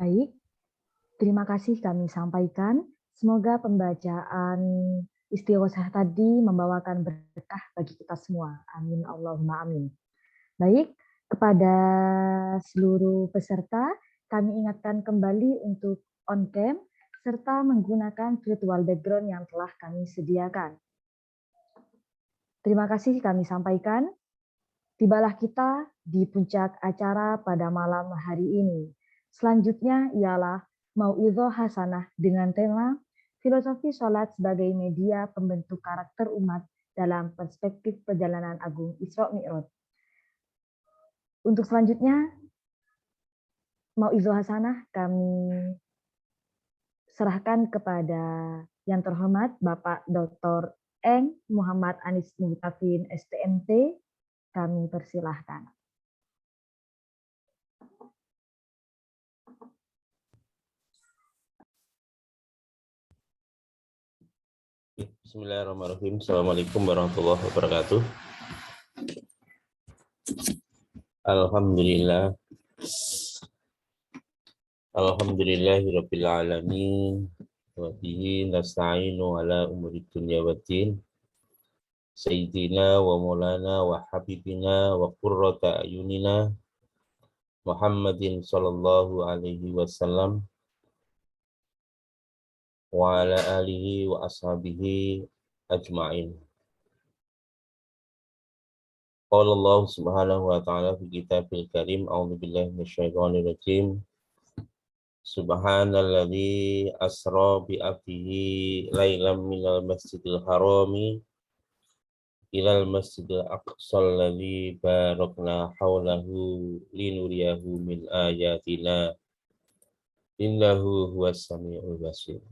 Baik, terima kasih kami sampaikan. Semoga pembacaan istighosah tadi membawakan berkah bagi kita semua. Amin Allahumma amin. Baik, kepada seluruh peserta, kami ingatkan kembali untuk on cam serta menggunakan virtual background yang telah kami sediakan. Terima kasih kami sampaikan. Tibalah kita di puncak acara pada malam hari ini. Selanjutnya ialah Mau'idhah Hasanah dengan tema Filosofi Sholat sebagai Media Pembentuk Karakter Umat dalam Perspektif Perjalanan Agung Isra Mi'raj. Untuk selanjutnya, Mau'idhah Hasanah kami serahkan kepada yang terhormat Bapak Dr. Eng Muhammad Anis Muhtafin STMT. Kami persilahkan. Bismillahirrahmanirrahim. Assalamualaikum warahmatullahi wabarakatuh. Alhamdulillah. Alhamdulillahirabbil alamin. Wa bihi nasta'inu ala umuri dunya waddin. Sayyidina wa maulana wa habibina wa qurrata ayunina Muhammadin sallallahu alaihi wasallam wa ala alihi wa ashabihi ajma'in. Qala Allah subhanahu wa ta'ala fi kitabil karim, a'udzu billahi minasyaitonir rajim. Subhanalladzi asra bi abdihi lailam minal masjidil harami ilal masjidil aqsal ladzi barakna haulahu linuriyahu min ayatina innahu huwas samiul basir.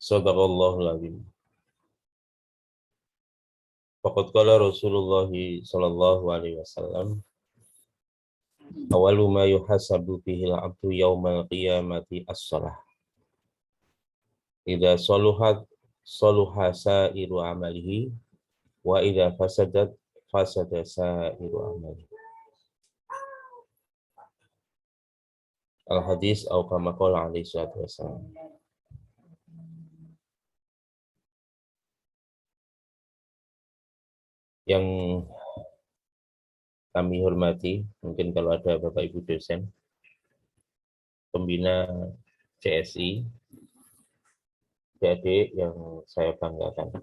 Shadaqallahul azim. Faqad qala Rasulullah sallallahu alaihi wasallam, awalu ma yuhasabu bihil abdu yaumal qiyamati as-shalah. Idza saluhat saluha sa'iru amalihi wa idza fasadat fasada sa'iru amalihi. Al-hadis au kama qala alaihi salatu wassalam. Yang kami hormati, mungkin kalau ada Bapak Ibu dosen, pembina CSI, adik yang saya banggakan.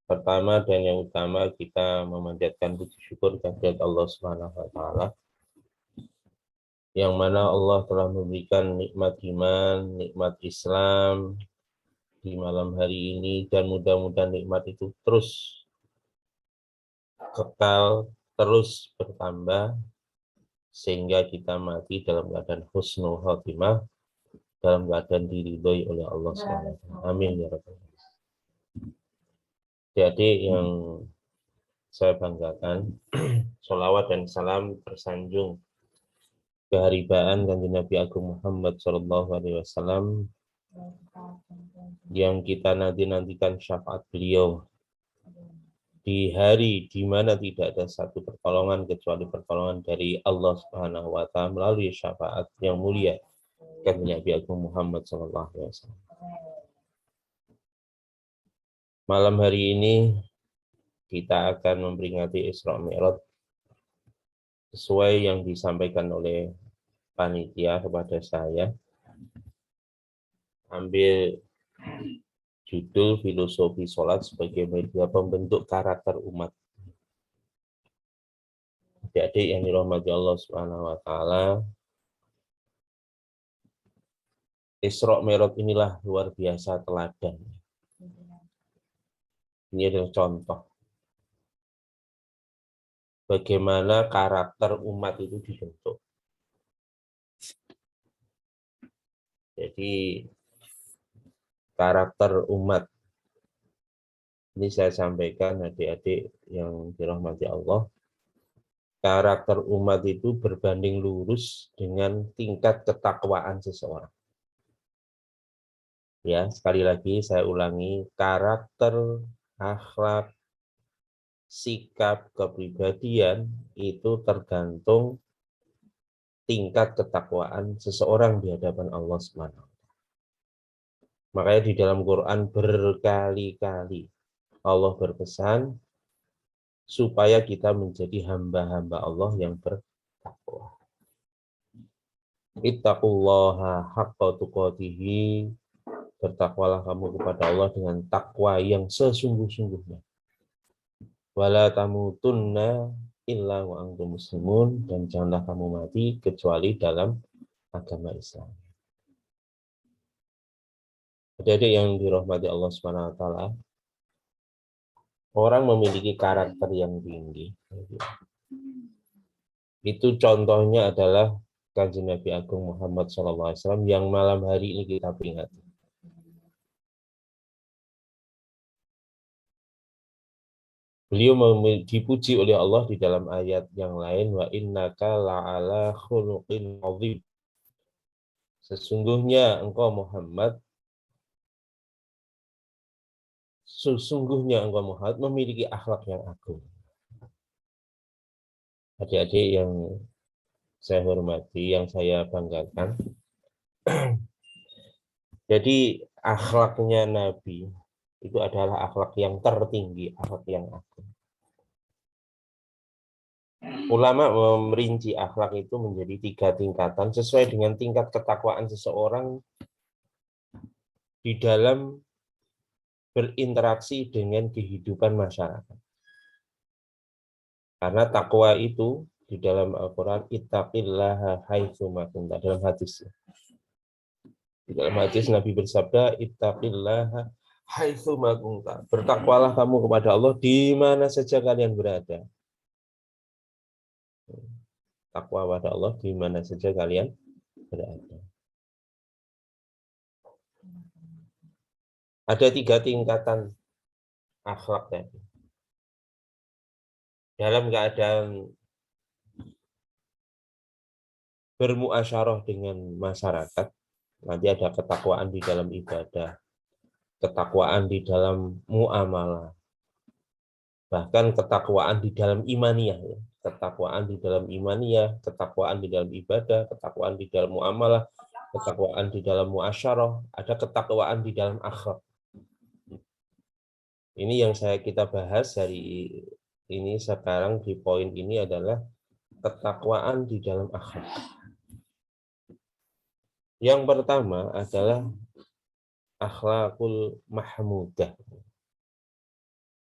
Pertama dan yang utama, kita memanjatkan puji syukur kehadirat Allah Subhanahu wa taala, yang mana Allah telah memberikan nikmat iman, nikmat Islam di malam hari ini, dan mudah-mudahan nikmat itu terus kekal, terus bertambah, sehingga kita mati dalam keadaan husnul khotimah, dalam keadaan diridhoi oleh Allah SWT. Amin ya rabbal alamin. Jadi yang saya banggakan, sholawat dan salam tersanjung keharibaan Kanjeng Nabi Agung Muhammad SAW, yang kita nantikan syafaat beliau di hari di mana tidak ada satu pertolongan kecuali pertolongan dari Allah Subhanahu wa taala melalui syafaat yang mulia Kanjeng Nabi Agung Muhammad SAW. Malam hari ini kita akan memperingati Isra Mi'raj sesuai yang disampaikan oleh panitia kepada saya. Ambil judul Filosofi Sholat sebagai media pembentuk karakter umat. Adik-adik yang dirahmati Allah Subhanahu wa taala, Isra Mi'raj inilah luar biasa teladan. Ini adalah contoh bagaimana karakter umat itu dibentuk. Jadi karakter umat ini saya sampaikan adik-adik yang dirahmati Allah. Karakter umat itu berbanding lurus dengan tingkat ketakwaan seseorang. Ya, sekali lagi saya ulangi, karakter, akhlak, sikap, kepribadian itu tergantung tingkat ketakwaan seseorang di hadapan Allah Subhanahu. Makanya di dalam Quran berkali-kali Allah berpesan supaya kita menjadi hamba-hamba Allah yang bertakwa. Ittaqullaha haqqa tuqatihi, bertakwalah kamu kepada Allah dengan takwa yang sesungguh-sungguhnya. Wala tamutunna illa wa antum muslimun, dan janganlah kamu mati kecuali dalam agama Islam. Adik-adik yang dirahmati Allah Subhanahu wa taala, orang memiliki karakter yang tinggi. Itu contohnya adalah Kanjeng Nabi Agung Muhammad SAW yang malam hari ini kita peringati. Beliau dipuji oleh Allah di dalam ayat yang lain, wa innaka la'ala khuluqin 'adzim. Sesungguhnya engkau Muhammad memiliki akhlak yang agung. Adik-adik yang saya hormati, yang saya banggakan. Jadi akhlaknya Nabi itu adalah akhlak yang tertinggi, akhlak yang agung. Ulama merinci akhlak itu menjadi 3 tingkatan sesuai dengan tingkat ketakwaan seseorang di dalam berinteraksi dengan kehidupan masyarakat. Karena takwa itu di dalam Al-Quran, ittaqillaha haitsu ma kunta, dalam hadis. Di dalam hadis Nabi bersabda, ittaqillaha haitsu ma kunta, bertakwalah kamu kepada Allah di mana saja kalian berada. Takwa pada Allah di mana saja kalian berada. Ada 3 tingkatan akhlak tadi. Dalam keadaan bermuasyarah dengan masyarakat, nanti ada ketakwaan di dalam ibadah, ketakwaan di dalam muamalah, bahkan ketakwaan di dalam imaniyah, ketakwaan di dalam imaniyah, ketakwaan di dalam ibadah, ketakwaan di dalam muamalah, ketakwaan di dalam muasyarah, ada ketakwaan di dalam akhlak. Ini yang kita bahas hari ini sekarang di poin ini adalah ketakwaan di dalam akhlak. Yang pertama adalah akhlakul mahmudah.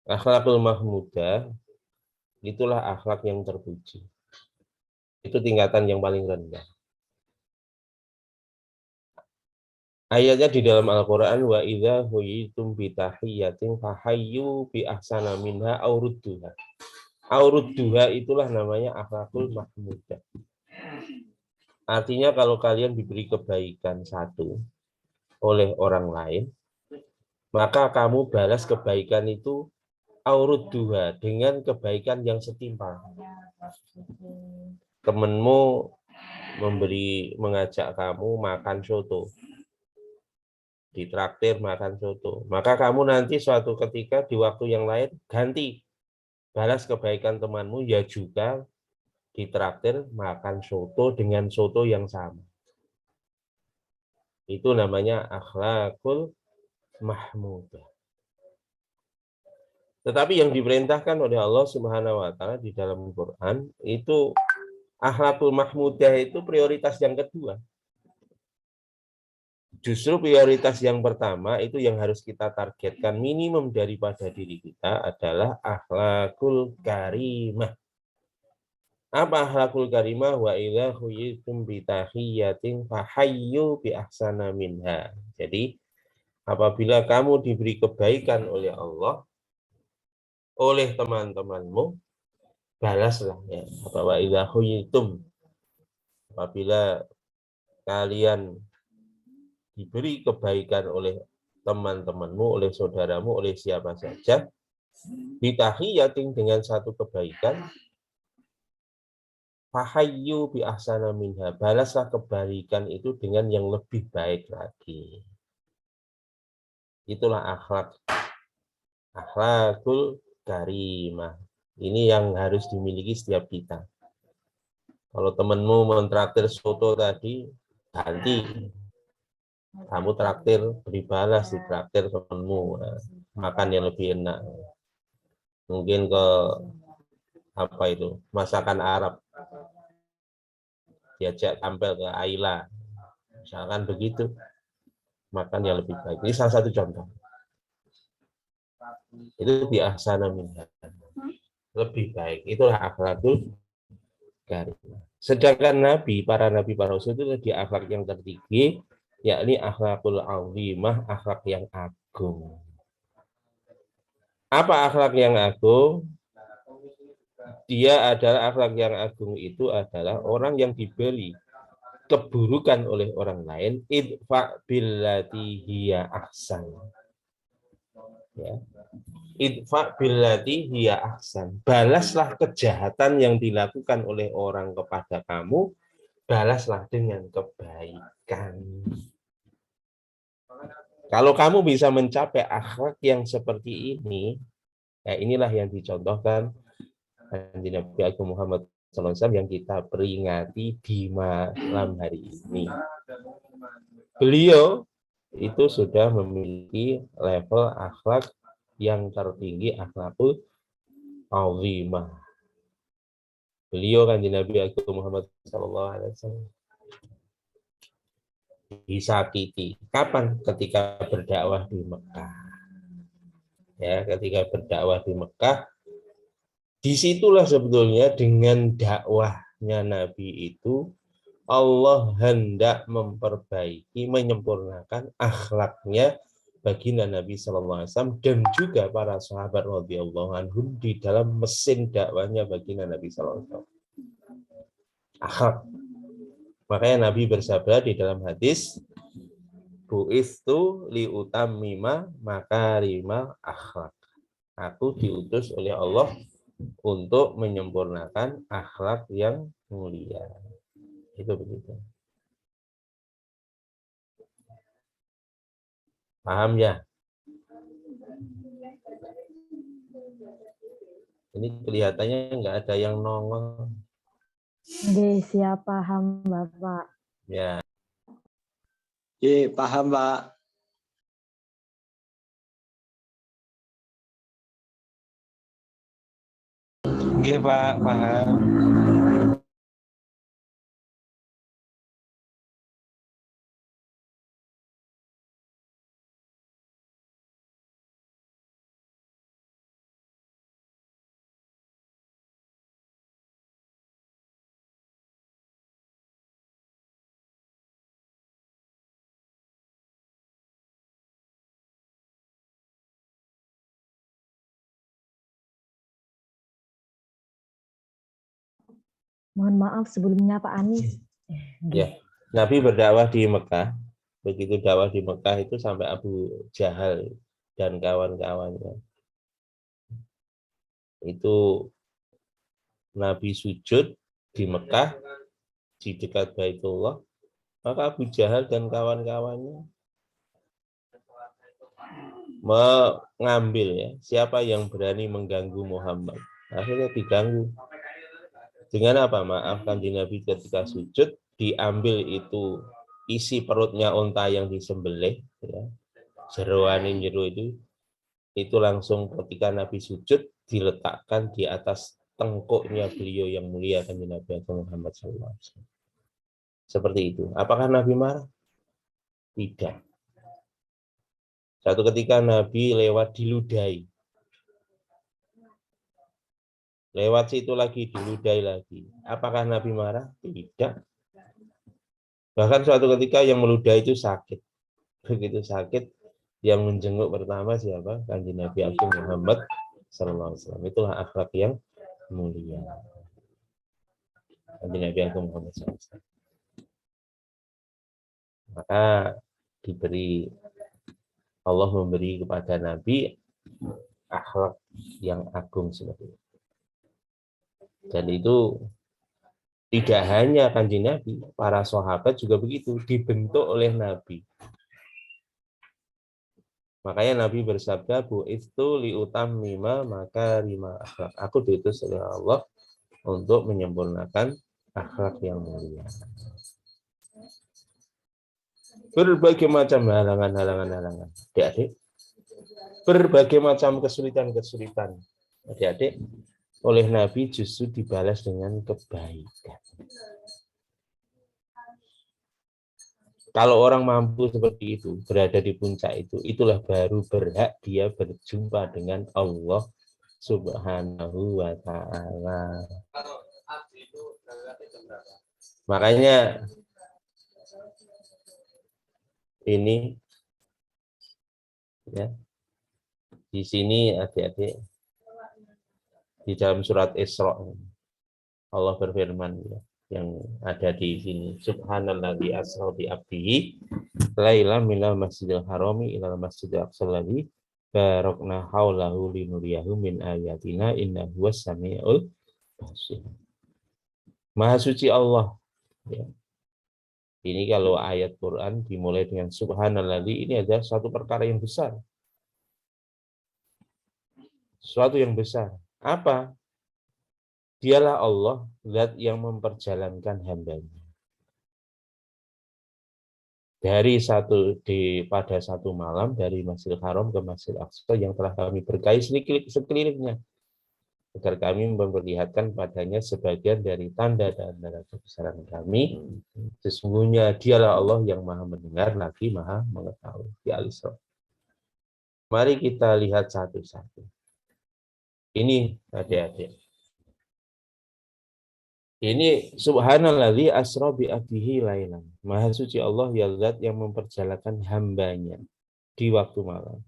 Akhlakul mahmudah itulah akhlak yang terpuji. Itu tingkatan yang paling rendah. Ayatnya di dalam Al-Quran, wa idza huyitum bi tahiyyatin fahayyu bi ahsana minha aw rudduha. Aw rudduha itulah namanya akhlakul mahmudah. Artinya kalau kalian diberi kebaikan satu oleh orang lain, maka kamu balas kebaikan itu aw rudduha dengan kebaikan yang setimpal. Temenmu mengajak kamu makan soto, ditraktir makan soto, maka kamu nanti suatu ketika di waktu yang lain ganti, balas kebaikan temanmu ya juga ditraktir makan soto dengan soto yang sama. Itu namanya akhlakul mahmudah. Tetapi yang diperintahkan oleh Allah Subhanahu wa taala di dalam Quran itu akhlakul mahmudah itu prioritas yang kedua. Justru prioritas yang pertama itu yang harus kita targetkan minimum daripada diri kita adalah akhlakul karimah. Apa akhlakul karimah? Wa idza huyitum bi tahiyyatin fahayyu bi ahsana minha. Jadi apabila kamu diberi kebaikan oleh Allah, oleh teman-temanmu, balaslah ya. Wa idza huyitum, apabila kalian diberi kebaikan oleh teman-temanmu, oleh saudaramu, oleh siapa saja, bitahiyatin dengan satu kebaikan, fahayyu bi ahsana minha, balaslah kebaikan itu dengan yang lebih baik lagi. Itulah akhlakul karimah. Ini yang harus dimiliki setiap kita. Kalau temenmu mentraktir soto tadi, ganti. Kamu traktir, beri balas di traktir temenmu. Nah, makan yang lebih enak. Mungkin ke apa itu, masakan Arab. Diajak tampil ke Ayla. Misalkan begitu. Makan yang lebih baik. Ini salah satu contoh. Itu di ahsana minha. Lebih baik. Itulah akhlakul karimah. Sedangkan nabi, para rasul itu di akhlak yang tertinggi, yakni akhlakul azimah, akhlak yang agung. Apa akhlak yang agung? Dia adalah akhlak yang agung itu adalah orang yang diberi keburukan oleh orang lain, idfa billati hiya ahsan. Ya. Idfa billati hiya ahsan. Balaslah kejahatan yang dilakukan oleh orang kepada kamu, balaslah dengan kebaikan. Kalau kamu bisa mencapai akhlak yang seperti ini, ya inilah yang dicontohkan di Nabi Agung Muhammad SAW yang kita peringati di malam hari ini. Beliau itu sudah memiliki level akhlak yang tertinggi, akhlakul azimah. Beliau kan di Nabi Agung Muhammad SAW disakiti. Kapan? Ketika berdakwah di Mekah. Ya, ketika berdakwah di Mekah, disitulah sebetulnya dengan dakwahnya Nabi itu Allah hendak memperbaiki, menyempurnakan akhlaknya baginda Nabi Sallallahu Alaihi Wasallam dan juga para sahabat radhiyallahu anhum di dalam mesin dakwahnya baginda Nabi Sallallahu Alaihi Wasallam. Akhlak. Makanya Nabi bersabda di dalam hadis, bu'istu liutammima makarimal akhlak. Aku diutus oleh Allah untuk menyempurnakan akhlak yang mulia. Itu begitu. Paham ya? Ini kelihatannya nggak ada yang nongol. Oke, siap, paham Bapak. Ya. Oke, paham Pak. Oke Pak, paham. Mohon maaf sebelumnya Pak Anies. Ya. Nabi berdakwah di Mekah. Begitu dakwah di Mekah itu sampai Abu Jahal dan kawan-kawannya. Itu Nabi sujud di Mekah di dekat Baitullah. Maka Abu Jahal dan kawan-kawannya mengambil ya, siapa yang berani mengganggu Muhammad. Akhirnya diganggu. Dengan apa? Maafkan di Nabi ketika sujud, diambil itu isi perutnya unta yang disembelih, ya. Jeroanin jero itu langsung ketika Nabi sujud diletakkan di atas tengkuknya beliau yang mulia kan Nabi Muhammad SAW. Seperti itu. Apakah Nabi marah? Tidak. Satu ketika Nabi lewat diludahi. Lewat situ lagi diludahi lagi. Apakah Nabi marah? Tidak. Bahkan suatu ketika yang meludahi itu sakit. Begitu sakit, yang menjenguk pertama siapa? Kanjeng Nabi Agung Muhammad SAW. Itulah akhlak yang mulia. Kanjeng Nabi Agung Muhammad SAW. Maka Allah memberi kepada Nabi akhlak yang agung seperti itu. Dan itu tidak hanya Kanjeng Nabi, para sahabat juga begitu, dibentuk oleh Nabi. Makanya Nabi bersabda, bu'istu liutammima makarima akhlak. Aku diutus oleh Allah untuk menyempurnakan akhlak yang mulia. Berbagai macam halangan. Adik-adik, berbagai macam kesulitan. Adik-adik, oleh Nabi justru dibalas dengan kebaikan. Kalau orang mampu seperti itu, berada di puncak itu, itulah baru berhak dia berjumpa dengan Allah Subhanahu wa ta'ala. Makanya ini ya, di sini adik-adik di dalam surat Isra Allah berfirman ya, yang ada di sini, subhanalladzi asra bi abdihi laila minal masjidil harami ilal masjidil aqsal ladzi barakna haulahu linuriyahu min ayatina innahu was-sami'ul basir. Maha suci Allah ya. Ini kalau ayat Quran dimulai dengan subhanalladzi, ini adalah suatu perkara yang besar. Suatu yang besar. Apa? Dialah Allah, zat yang memperjalankan hambanya. Pada satu malam dari Masjidil Haram ke Masjidil Aqsa yang telah kami berkahi sekelilingnya, agar kami memperlihatkan padanya sebagian dari tanda-tanda kebesaran kami. Sesungguhnya dialah Allah yang maha mendengar lagi maha mengetahui. Di Al-Isra. Mari kita lihat satu-satu. Ini adik-adik. Ini subhanalladzi asra bi abdihi lailan. Maha suci Allah ya zat yang memperjalankan hambanya di waktu malam.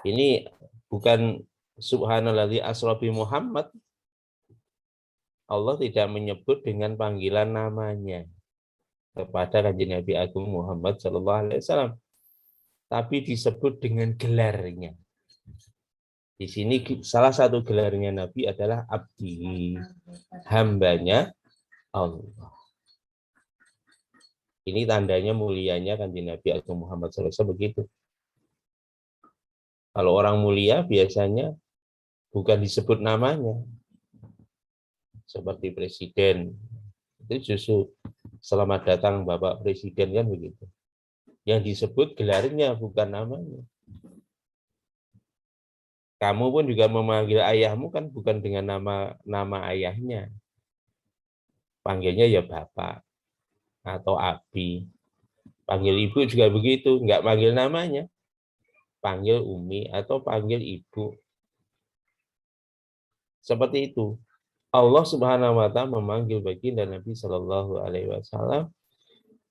Ini bukan subhanalladzi asra bi Muhammad. Allah tidak menyebut dengan panggilan namanya kepada Kanjeng Nabi Agung Muhammad SAW, tapi disebut dengan gelarnya. Di sini salah satu gelarnya Nabi adalah abdi, hambanya Allah. Ini tandanya mulianya Kanjeng Nabi Agung Muhammad SAW begitu. Kalau orang mulia biasanya bukan disebut namanya, seperti presiden. Itu justru selamat datang Bapak Presiden kan begitu. Yang disebut gelarnya bukan namanya. Kamu pun juga memanggil ayahmu kan bukan dengan nama ayahnya. Panggilnya ya Bapak atau Abi. Panggil ibu juga begitu, enggak panggil namanya. Panggil Umi atau panggil ibu. Seperti itu. Allah Subhanahu wa taala memanggil baginda Nabi Shallallahu alaihi wasallam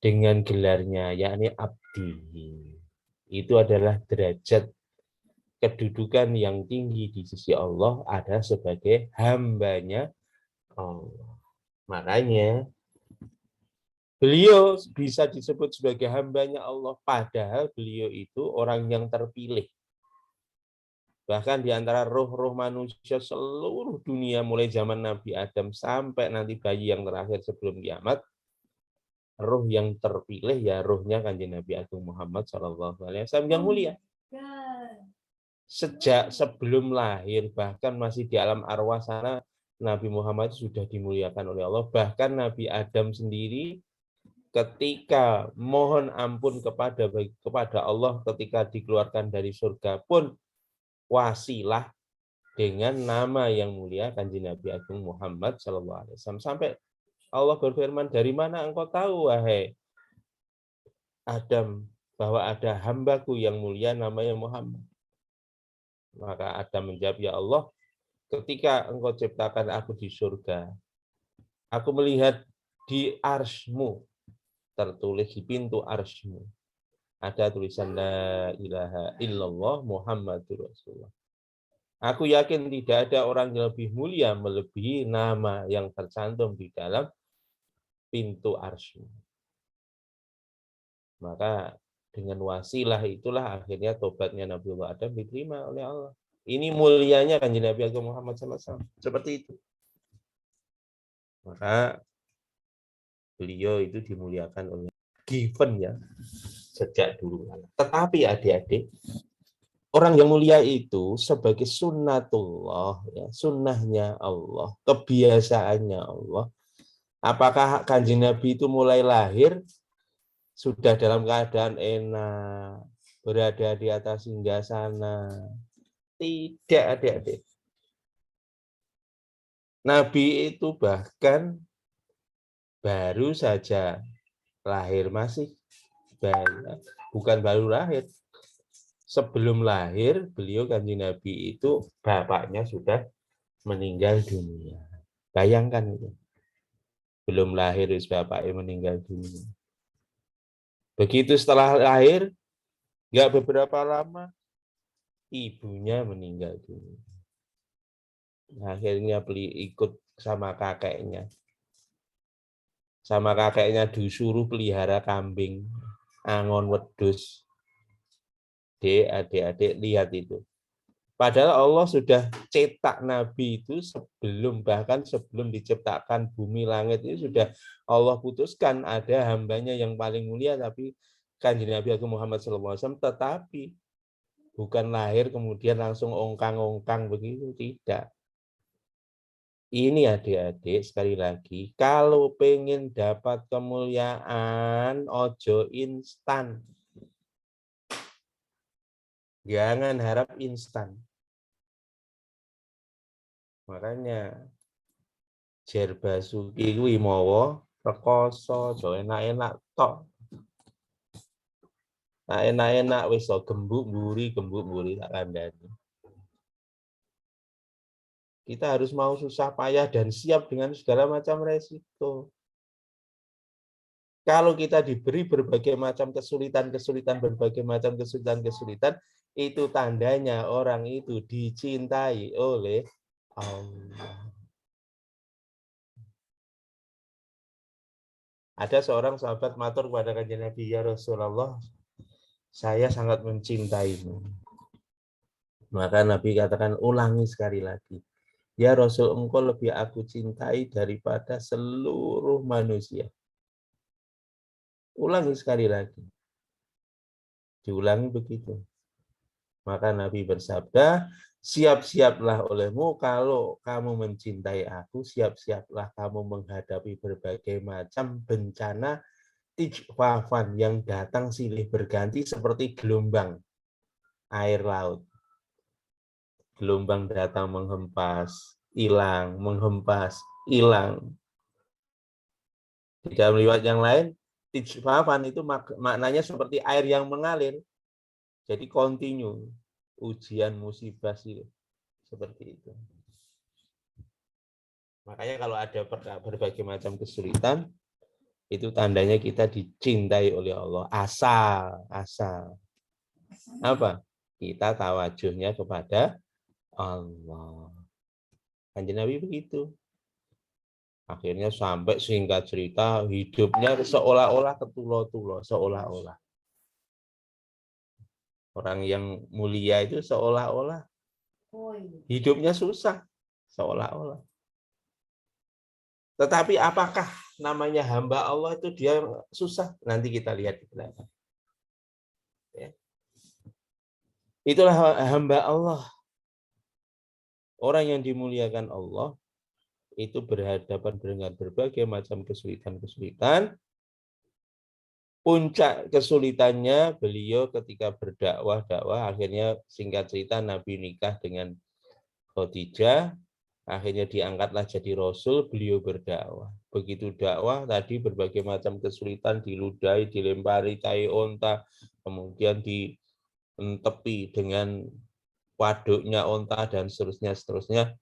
dengan gelarnya, yakni abdi. Itu adalah derajat kedudukan yang tinggi di sisi Allah, ada sebagai hambanya Allah. Makanya beliau bisa disebut sebagai hambanya Allah, padahal beliau itu orang yang terpilih. Bahkan di antara roh-roh manusia seluruh dunia, mulai zaman Nabi Adam sampai nanti bayi yang terakhir sebelum kiamat, roh yang terpilih ya rohnya Kanjeng Nabi Agung Muhammad SAW yang mulia. Sejak sebelum lahir, bahkan masih di alam arwah sana, Nabi Muhammad sudah dimuliakan oleh Allah. Bahkan Nabi Adam sendiri ketika mohon ampun kepada Allah ketika dikeluarkan dari surga pun wasilah dengan nama yang mulia Kanjeng Nabi Agung Muhammad SAW. Sampai Allah berfirman, dari mana engkau tahu wahai Adam bahwa ada hambaku yang mulia namanya Muhammad? Maka Adam menjawab, ya Allah, ketika engkau ciptakan aku di surga, aku melihat di arsy-Mu, tertulis di pintu arsy-Mu, ada tulisan la ilaha illallah Muhammadur Rasulullah. Aku yakin tidak ada orang yang lebih mulia melebihi nama yang tercantum di dalam pintu arsy-Mu. Maka dengan wasilah itulah akhirnya tobatnya Nabiullah Adam diterima oleh Allah. Ini mulianya Kanjeng Nabi Agung Muhammad SAW. Seperti itu. Maka beliau itu dimuliakan oleh given ya. sejak dulu. Tetapi adik-adik, orang yang mulia itu sebagai sunnatullah, ya, sunnahnya Allah, kebiasaannya Allah. Apakah Kanjeng Nabi itu mulai lahir sudah dalam keadaan enak, berada di atas singgasana? Tidak, adik-adik. Nabi itu bahkan baru saja lahir, masih bukan baru lahir. Sebelum lahir, beliau Kanjeng Nabi itu bapaknya sudah meninggal dunia. Bayangkan itu. Belum lahir, bapaknya meninggal dunia. Begitu setelah lahir, nggak beberapa lama, ibunya meninggal dunia. Akhirnya ikut sama kakeknya. Sama kakeknya disuruh pelihara kambing, angon wedhus. Adik-adik lihat itu. Padahal Allah sudah cetak Nabi itu bahkan sebelum diciptakan bumi langit itu sudah Allah putuskan ada hambanya yang paling mulia, tapi Kanjeng Nabi Agung Muhammad SAW, tetapi bukan lahir kemudian langsung ongkang-ongkang begitu, tidak. Ini adik-adik sekali lagi, kalau pengen dapat kemuliaan, ojo instan. Jangan harap instan. Makanya Jer Basuki kuwi mawa rekoso, aja enak-enak tok. Nah, enak-enak wis gembuk mburi tak kandhani. Kita harus mau susah payah dan siap dengan segala macam resiko. Kalau kita diberi berbagai macam kesulitan, berbagai macam kesulitan, itu tandanya orang itu dicintai oleh Allah. Ada seorang sahabat matur kepada Kanjeng Nabi, ya Rasulullah, saya sangat mencintaimu. Maka Nabi katakan, ulangi sekali lagi. Ya Rasul, engkau lebih aku cintai daripada seluruh manusia. Ulangi sekali lagi. Diulangi begitu. Maka Nabi bersabda, siap-siaplah olehmu kalau kamu mencintai aku, siap-siaplah kamu menghadapi berbagai macam bencana tijfafan yang datang silih berganti seperti gelombang air laut. Gelombang datang menghempas, hilang, menghempas, hilang. Di dalam riwayat yang lain, tijfafan itu maknanya seperti air yang mengalir. Jadi kontinu, ujian musibah sih seperti itu. Makanya kalau ada berbagai macam kesulitan, itu tandanya kita dicintai oleh Allah. Asal. Apa? Kita tawajuhnya kepada Allah. Kanjeng Nabi begitu. Akhirnya sampai singkat cerita hidupnya seolah-olah ketulo-tulo, seolah-olah. Orang yang mulia itu seolah-olah hidupnya susah, seolah-olah. Tetapi apakah namanya hamba Allah itu dia susah? Nanti kita lihat di belakang. Ya. Itulah hamba Allah. Orang yang dimuliakan Allah itu berhadapan dengan berbagai macam kesulitan-kesulitan. Puncak kesulitannya beliau ketika berdakwah, akhirnya singkat cerita Nabi nikah dengan Khadijah, akhirnya diangkatlah jadi Rasul, beliau berdakwah. Begitu dakwah, tadi berbagai macam kesulitan, diludahi, dilempari tai onta, kemudian ditepi dengan waduknya onta, dan seterusnya.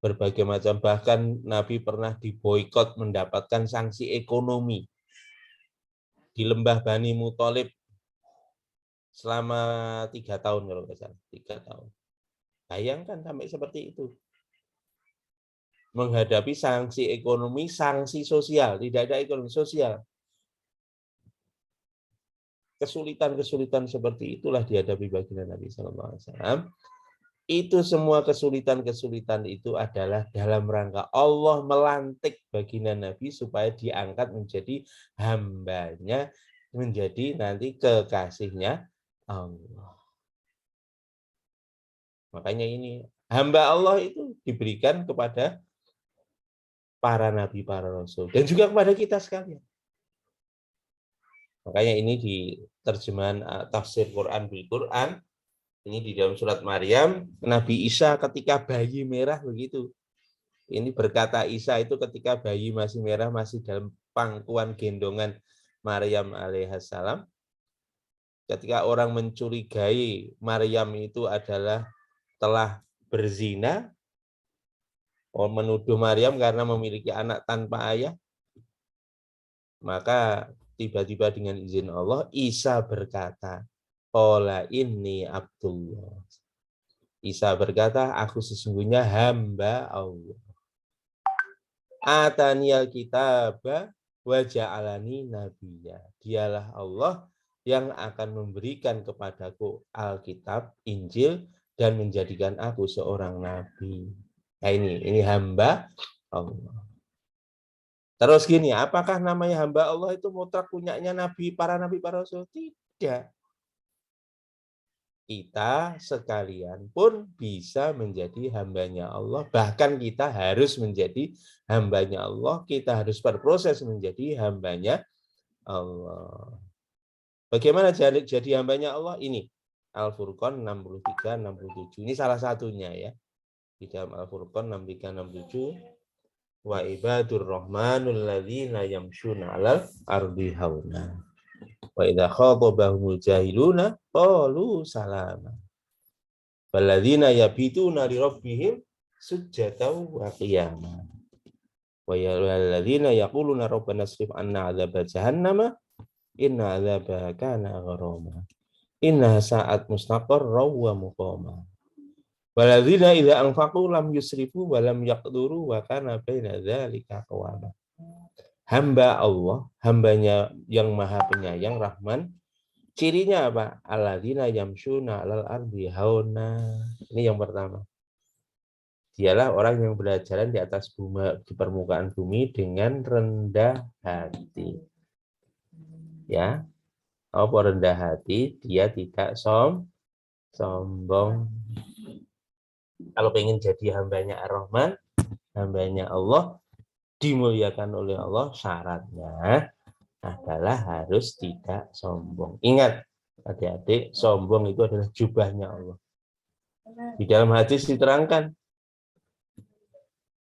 Berbagai macam, bahkan Nabi pernah diboikot mendapatkan sanksi ekonomi di lembah Bani Muthalib selama 3 tahun kalau nggak salah, 3 tahun. Bayangkan sampai seperti itu. Menghadapi sanksi ekonomi, sanksi sosial, tidak ada ekonomi sosial. Kesulitan-kesulitan seperti itulah dihadapi baginda Nabi SAW. Itu semua kesulitan-kesulitan itu adalah dalam rangka Allah melantik baginda Nabi supaya diangkat menjadi hambanya menjadi nanti kekasihnya Allah. Makanya ini hamba Allah itu diberikan kepada para nabi, para rasul, dan juga kepada kita sekalian. Makanya ini di terjemahan tafsir Quran bil Quran, ini di dalam surat Maryam, Nabi Isa ketika bayi merah begitu. Ini berkata Isa itu ketika bayi masih merah, masih dalam pangkuan gendongan Maryam alaihissalam. Ketika orang mencurigai Maryam itu adalah telah berzina, menuduh Maryam karena memiliki anak tanpa ayah, maka tiba-tiba dengan izin Allah, Isa berkata, "Qala inni Abdullah." Isa berkata, aku sesungguhnya hamba Allah. Ataniyal kitaba wa ja'alani nabiyya. Dialah Allah yang akan memberikan kepadaku Alkitab, Injil, dan menjadikan aku seorang nabi. Nah ini hamba Allah. Terus gini, apakah namanya hamba Allah itu mutlak punyanya nabi, para rasul? Tidak. Kita sekalian pun bisa menjadi hambanya Allah. Bahkan kita harus menjadi hambanya Allah. Kita harus berproses menjadi hambanya Allah. Bagaimana jadi hambanya Allah? Ini Al-Furqan 63-67. Ini salah satunya ya. Di dalam Al-Furqan 63-67. Wa ibadur rahmanul ladzina yamshuna 'alal ardi hauna. Wa idza khatabahumul jahiluna qalu salama. Walladzina yabituna li rabbihim sujjatan wa qiyama. Wa yalladzina yaquluna rabbana asrif 'anna 'adzaba jahannama inna 'adzabaha kana gharama. Inna sa'at mustaqarran wa muqama. Walladzina idza anfaqu lam yusrifu wa lam yaqduru wa kana baina dzalika qawama. Hamba Allah, hambanya yang maha penyayang, Rahman, cirinya apa? Alladzina yamshuna 'alal ardi hauna. Ini yang pertama. Dialah orang yang berjalan di atas bumi, di permukaan bumi dengan rendah hati. Ya. Apa rendah hati? Dia tidak sombong. Kalau pengen jadi hambanya Ar-Rahman, hambanya Allah, dimuliakan oleh Allah, syaratnya adalah harus tidak sombong. Ingat, adik-adik, sombong itu adalah jubahnya Allah. Di dalam hadis diterangkan,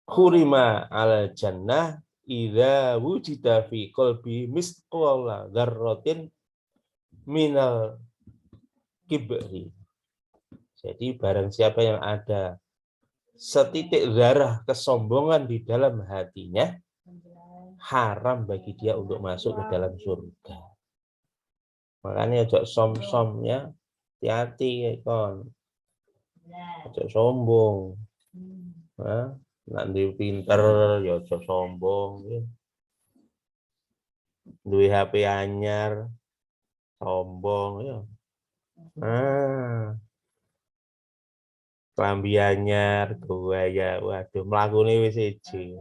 khurima ala jannah idza wujida fi qalbi misqala dzarratin minal kibri. Jadi barang siapa yang ada setitik zarah kesombongan di dalam hatinya, haram bagi dia untuk masuk ke dalam surga. Makanya ojo som-somnya, hati-hati kon. Ojo sombong. Nanti pinter ya ojo sombong. Duwe HP anyar, sombong ya. Klambi anyar, gaya, waduh mlakune wis siji.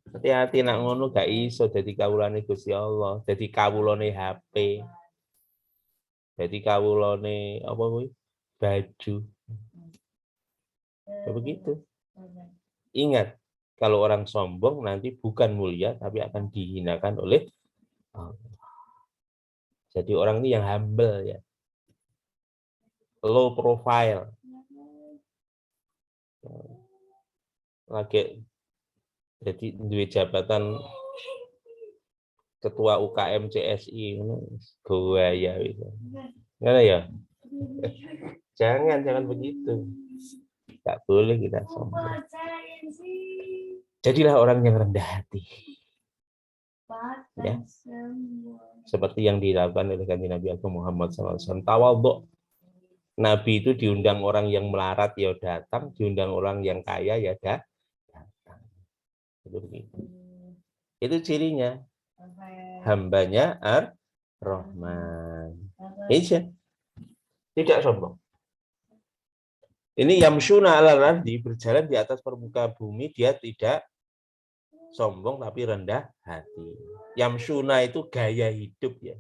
Hati-hati nak ngono gak iso dadi kawulane Gusti Allah, dadi kawulane HP. Dadi kawulane apa kuwi? Baju. Ya begitu. Ingat, kalau orang sombong nanti bukan mulia tapi akan dihinakan oleh Allah. Jadi orang ini yang humble ya. Low profile. Lagi jadi duwe jabatan ketua UKM CSI gaya gitu. Enggak ya? Jangan begitu. Enggak boleh kita sombong. Jadilah orang yang rendah hati. Ya. Seperti yang dilakukan oleh Kanjeng Nabi Muhammad SAW. Tawadhu. Nabi itu diundang orang yang melarat ya datang, diundang orang yang kaya ya datang. Itu begitu. Itu cirinya. Hambanya Ar-Rahman. Ini tidak sombong. Ini yamshuna 'alal ardi, berjalan di atas permukaan bumi, dia tidak sombong tapi rendah hati. Yamsuna itu gaya hidup ya.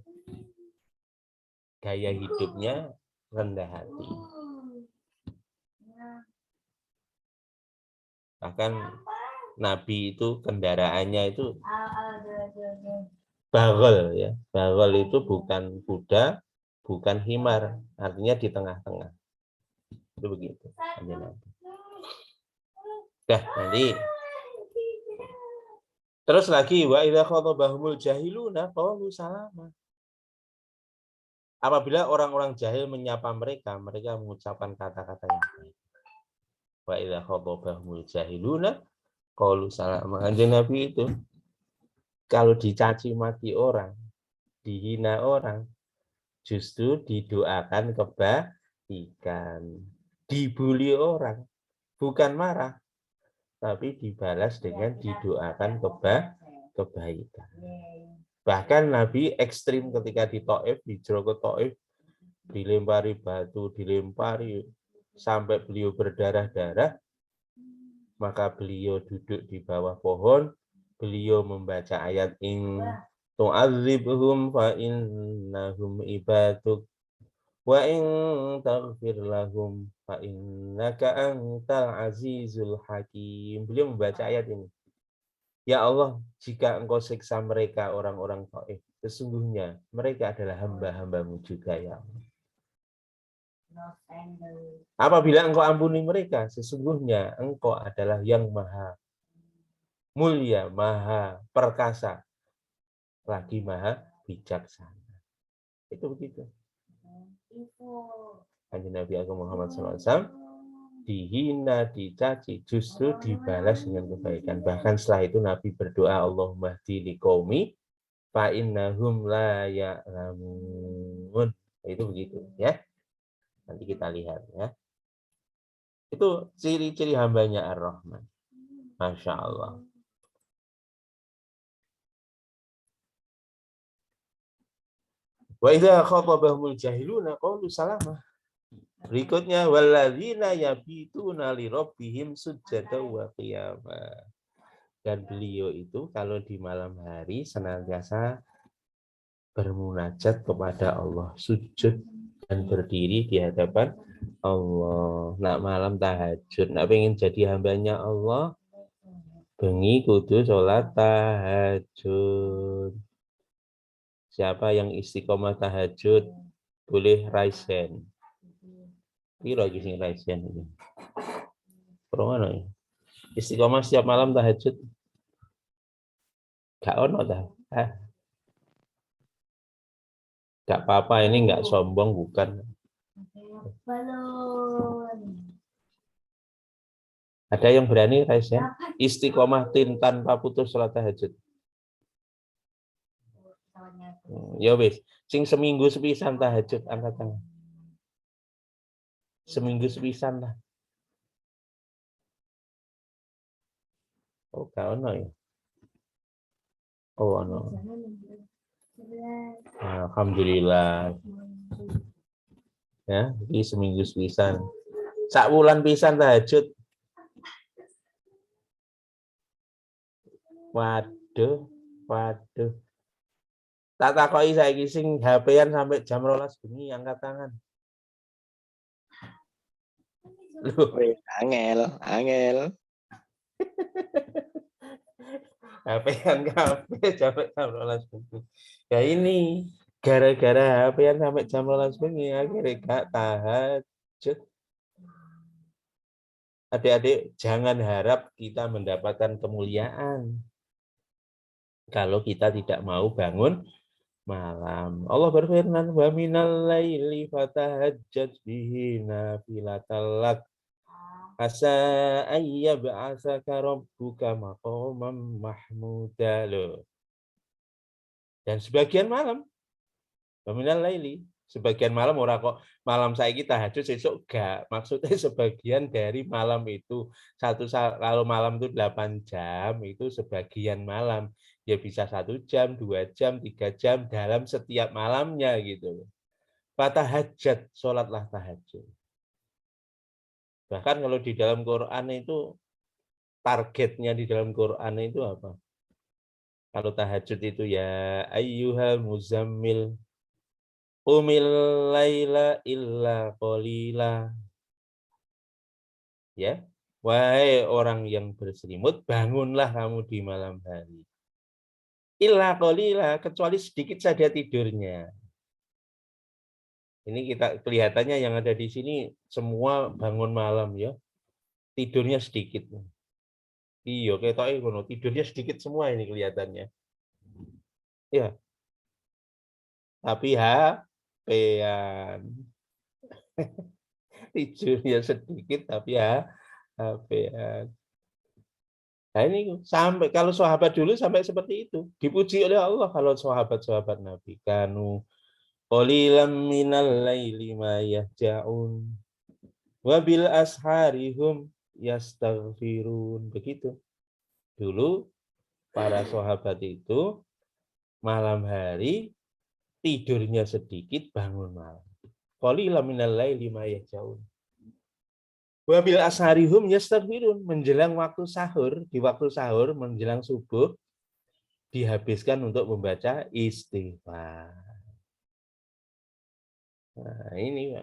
Gaya hidupnya rendah hati. Bahkan Nabi itu kendaraannya itu bagol ya. Bagol itu bukan kuda, bukan himar, artinya di tengah-tengah. Itu begitu. Dah, nanti terus lagi wa idza khatabahumul jahiluna qalu salama. Apabila orang-orang jahil menyapa mereka, mereka mengucapkan kata-kata yang baik. Wa idza khatabahumul jahiluna qalu salama. Kanjeng Nabi itu kalau dicaci maki orang, dihina orang, justru didoakan kebaikan. Dibully orang, bukan marah, tapi dibalas dengan didoakan kebaikan. Bahkan Nabi ekstrim ketika di Taif, hijrah ke Taif, dilempari batu, dilempari sampai beliau berdarah-darah, maka beliau duduk di bawah pohon, beliau membaca ayat in tu'adzibhum fa innahum ibaduk wa in taghfir lahum fa innaka antal azizul hakim. Beliau membaca ayat ini. Ya Allah, jika engkau siksa mereka orang-orang Taif, sesungguhnya mereka adalah hamba-hambamu juga ya Allah. Apabila engkau ampuni mereka, sesungguhnya engkau adalah yang maha mulia, maha perkasa, lagi maha bijaksana. Itu begitu. Kanjeng Nabi Agung Muhammad SAW dihina, dicaci, justru dibalas dengan kebaikan. Bahkan setelah itu Nabi berdoa, Allahumma hdi liqaumi fa innahum la ya'lamun. Itu begitu ya. Nanti kita lihat ya. Itu ciri-ciri hambanya Ar-Rahman. Masya Allah. Wa idza khatabahumul jahiluna qalu salama. Berikutnya walladzina yabituna li rabbihim sujada wa qiyama. Dan beliau itu kalau di malam hari senantiasa bermunajat kepada Allah, sujud dan berdiri di hadapan Allah. Nak malam tahajud, nak pengen jadi hambanya Allah, bengi kudu sholat tahajud. Siapa yang istiqomah tahajud boleh raise hand. Piro iki sing raise hand iki? Prono ya. Istiqomah setiap malam tahajud. Gak ono dah. Gak apa-apa, ini enggak sombong bukan. Ada yang berani raise hand? Istiqomah tanpa putus sholat tahajud. Ya wis, sing seminggu sepisan tahajud angkat tangan. Seminggu sepisan lah. Oh, gak ono ya. Oh, ono. Alhamdulillah. Ya, ini seminggu sepisan. Sak wulan pisan tahajud. Waduh, waduh. Tak takoki saiki sing HP-an sampai jam 12 bengi angkat tangan. Loh, angel. HP-an kabeh sampai jam 12 bengi. Ya ini gara-gara HP-an sampai jam 12 bengi akhirnya gak tahajud. Adik-adik, jangan harap kita mendapatkan kemuliaan kalau kita tidak mau bangun malam. Allah berfirman, wa minal laili fatahajjat bihi nafilatan lak asa ayyab'atsaka rabbuka maqaman mahmuda. Dan sebagian malam, wa minal laili, sebagian malam ora kok malam saiki tahajud sesuk gak. Maksudnya sebagian dari malam itu. Kalau malam itu 8 jam, itu sebagian malam. Ya bisa 1 jam, 2 jam, 3 jam dalam setiap malamnya gitu. Fatahajjat, sholatlah tahajud. Bahkan kalau di dalam Quran itu targetnya di dalam Quran itu apa? Kalau tahajud itu ya ayyuhal muzammil qumil laila illa qalila. Ya. Wahai orang yang berselimut, bangunlah kamu di malam hari. Illa qalila, kecuali sedikit saja tidurnya. Ini kita kelihatannya yang ada di sini semua bangun malam ya. Tidurnya sedikit. Iya, kayak ngono, tidurnya sedikit semua ini kelihatannya. Ya, tapi HP-an. Tidurnya sedikit tapi HP-an. Nah ini sampai kalau sahabat dulu sampai seperti itu. Dipuji oleh Allah kalau sahabat-sahabat Nabi. Kanu qalilan minal laili ma yahja'un wa bil asharihum yastaghfirun. Begitu. Dulu para sahabat itu malam hari tidurnya sedikit, bangun malam. Qalilan minal laili ma yahja'un. Wabil asharihum yastaghfirun, menjelang waktu sahur, di waktu sahur menjelang subuh dihabiskan untuk membaca istighfar. Nah, ini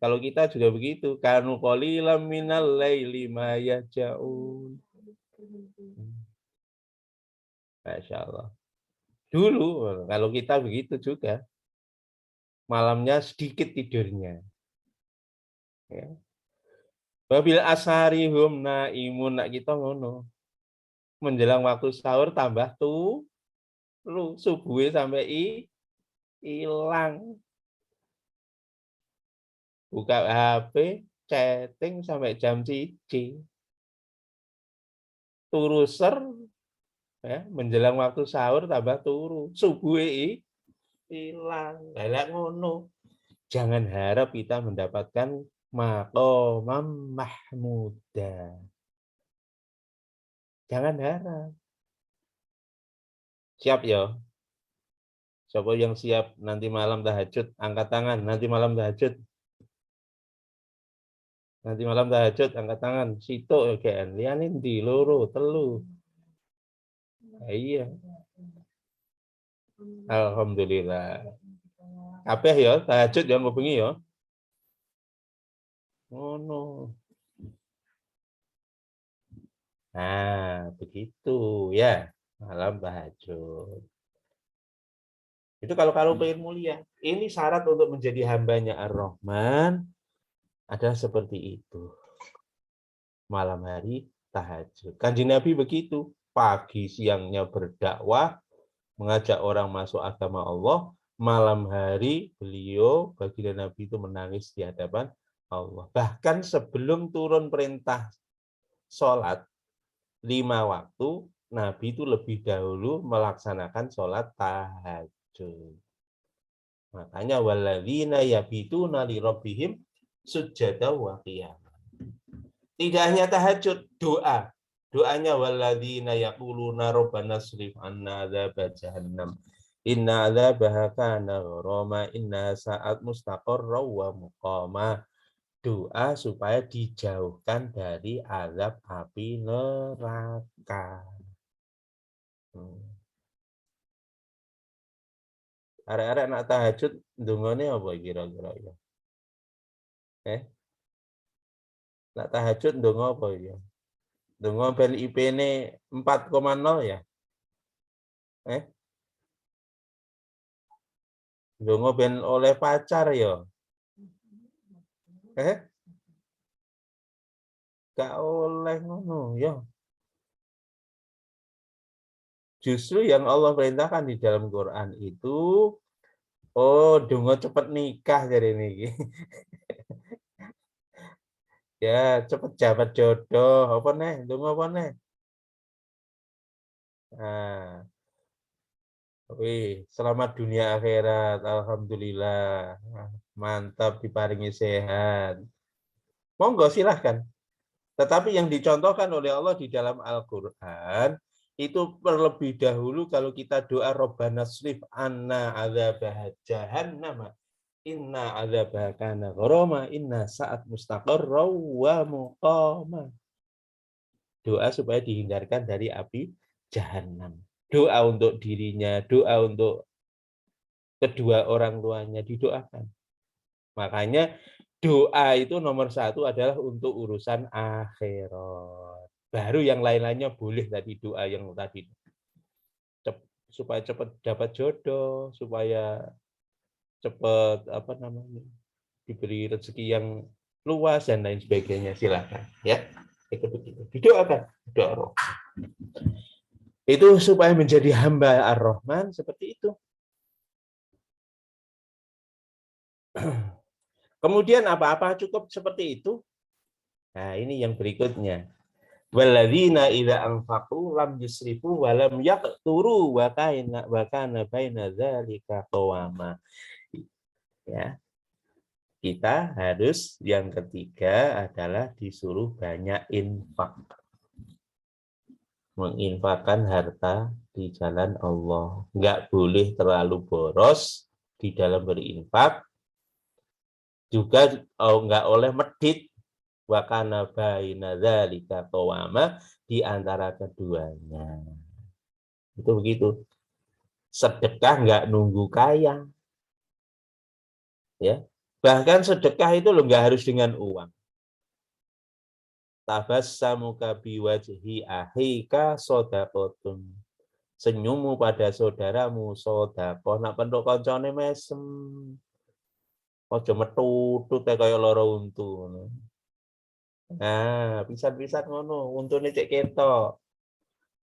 kalau kita juga begitu, kanu qalilan minal laili ma yahja'un. Masya Allah. Dulu kalau kita begitu juga, malamnya sedikit tidurnya. Ya. Wabil asharihum naimun, nak kita ngono. Menjelang waktu sahur tambah tuh lu subuhnya sampai hilang. Buka HP, chatting sampai jam 1. Turu ser, ya, menjelang waktu sahur tambah turu. Subuhnya hilang. Lah ngono. Jangan harap kita mendapatkan maqamam mahmuda. Jangan harap. Siap ya? Siapa yang siap nanti malam tahajud? Angkat tangan. Nanti malam tahajud. Nanti malam tahajud, angkat tangan. Situ kan. Lianin di loro, telu. Iya. Alhamdulillah. Kabeh ya, tahajud yang ngobengi ya. Oh no. Nah, begitu ya. Malam tahajud. Itu kalau pengen mulia. Ini syarat untuk menjadi hambanya Ar-Rahman. Ada seperti itu. Malam hari tahajud. Kanjeng Nabi begitu. Pagi siangnya berdakwah, mengajak orang masuk agama Allah. Malam hari beliau, baginda Nabi itu menangis di hadapan Allah. Bahkan sebelum turun perintah sholat 5 waktu, Nabi itu lebih dahulu melaksanakan sholat tahajud. Makanya walladzina yabituna li rabbihim sujada wa qiyam. Tidak hanya tahajud, doa. Doanya walladzina yaquluna rabbana srif 'anna adzab jahannam. Inna adzabaha kana gharama, inna sa'at mustaqarra wa muqama. Doa supaya dijauhkan dari azab api neraka. Arek-arek nak tahajud ndongane apa kira-kira ya? Nak tahajud ndonga apa ya? Ndonga ben IP-ne 4,0 ya? Ndonga ben oleh pacar ya? Gak oleh ngono ya. Justru yang Allah perintahkan di dalam Quran itu, donga cepet nikah dari ini. Ya, cepet dapat jodoh. Apa nih? Donga apa nih? Nah, selamat dunia akhirat. Alhamdulillah. Mantap diparingi sehat. Monggo silahkan. Tetapi yang dicontohkan oleh Allah di dalam Al-Quran, itu terlebih dahulu kalau kita doa Rabbana srif anna adzabah jahannam inna adzabaha kana gharama inna sa'at mustaqarra wa muqama. Doa supaya dihindarkan dari api jahanam. Doa untuk dirinya, doa untuk kedua orang tuanya didoakan. Makanya doa itu nomor satu adalah untuk urusan akhirat. Baru yang lain-lainnya boleh tadi doa yang tadi. Supaya cepat dapat jodoh, supaya cepat diberi rezeki yang luas dan lain sebagainya, silakan ya. Itu begitu. Didoakan, doa. Itu supaya menjadi hamba Ar-Rahman seperti itu. Kemudian apa-apa cukup seperti itu? Nah, ini yang berikutnya. Walladzina idza anfaqu lam yusrifu wa lam yaqturu wa kana baina dzalika qawama. Ya. Kita harus yang ketiga adalah disuruh banyak infak. Menginfakkan harta di jalan Allah. Enggak boleh terlalu boros di dalam berinfak. Juga enggak oleh medit. Wa kana baina dzalika qawama, di antara keduanya. Itu begitu. Sedekah enggak nunggu kaya. Ya. Bahkan sedekah itu lo enggak harus dengan uang. Tabassamuka biwajhi ahika shadaqatun. Senyummu pada saudaramu sedekah. Nak pentuk kancane mesem. Aja metutut kaya lara untu. Nah, pisan-pisan ngono, untune cek ketok.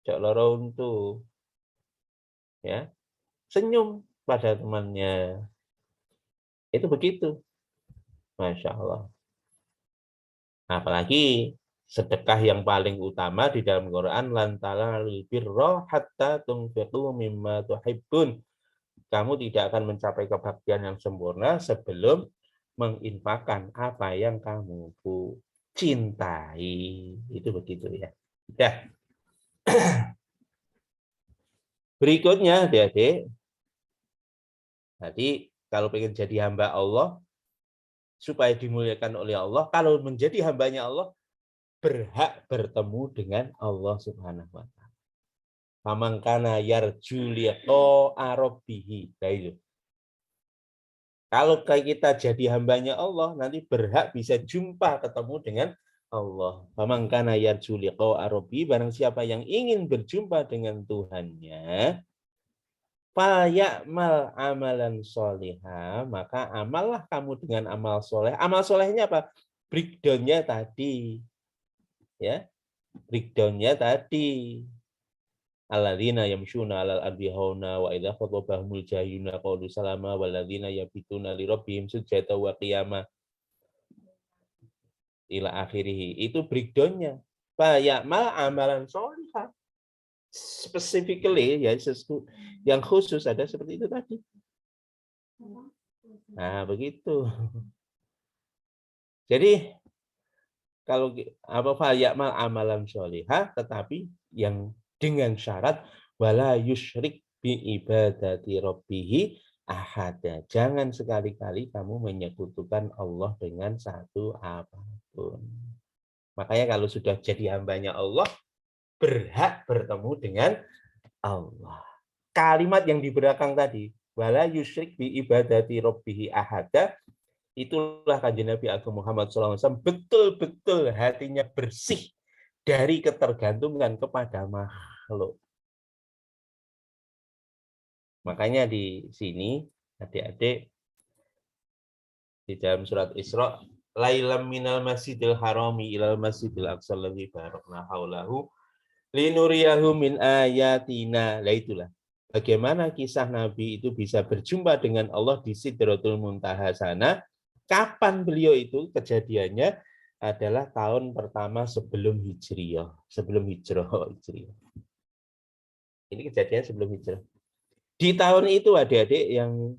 Cek lara untu. Ya. Senyum pada temannya. Itu begitu. Masya Allah. Apalagi sedekah yang paling utama di dalam Quran, lan talalul birra hatta tunfiqu mimma tuhibbun. Kamu tidak akan mencapai kebaktian yang sempurna sebelum menginfakkan apa yang kamu cintai. Itu begitu ya. Dah. Berikutnya, adik-adik. Jadi kalau pengen jadi hamba Allah, supaya dimuliakan oleh Allah, kalau menjadi hambanya Allah, berhak bertemu dengan Allah Subhanahu wa taala. Faman kana yarju liqa rabbih. Kalau kita jadi hambanya Allah, nanti berhak bisa jumpa ketemu dengan Allah. Faman kana yarju liqa rabbih, barang siapa yang ingin berjumpa dengan Tuhannya, faya'mal amalan sholiha, maka amallah kamu dengan amal soleh. Amal solehnya apa? Breakdown-nya tadi. Ya, breakdown-nya tadi. Alladzina yamshuna 'alal ardi hauna wa idza khatabahumul jahiluna qalu salama walladzina yabituna li rabbihim sujada wa qiyama ila akhirih. Itu breakdown-nya. Faya'mal amalan sholiha. Specifically ya, yang khusus ada seperti itu tadi. Nah, begitu. Jadi kalau faya'mal amalan sholihah, tetapi yang dengan syarat wala yusyrik bi ibadati rabbih ahada. Jangan sekali-kali kamu menyekutukan Allah dengan satu apapun. Makanya kalau sudah jadi hambanya Allah, berhak bertemu dengan Allah. Kalimat yang di belakang tadi, wala yusyrik bi ibadati rabbih ahada, itulah kanjeng Nabi Agung Muhammad SAW betul-betul hatinya bersih dari ketergantungan kepada makhluk. Makanya di sini adik-adik di dalam surat Isra, lailam minal masjidil harami ilal masjidil aqsa alladzi barakna haulahu linuriyahu min ayatina. Lah itulah bagaimana kisah Nabi itu bisa berjumpa dengan Allah di Sidratul Muntaha sana. Kapan beliau itu kejadiannya adalah tahun pertama sebelum hijriyah, sebelum hijrah. Ini kejadian sebelum hijrah. Di tahun itu adik-adik yang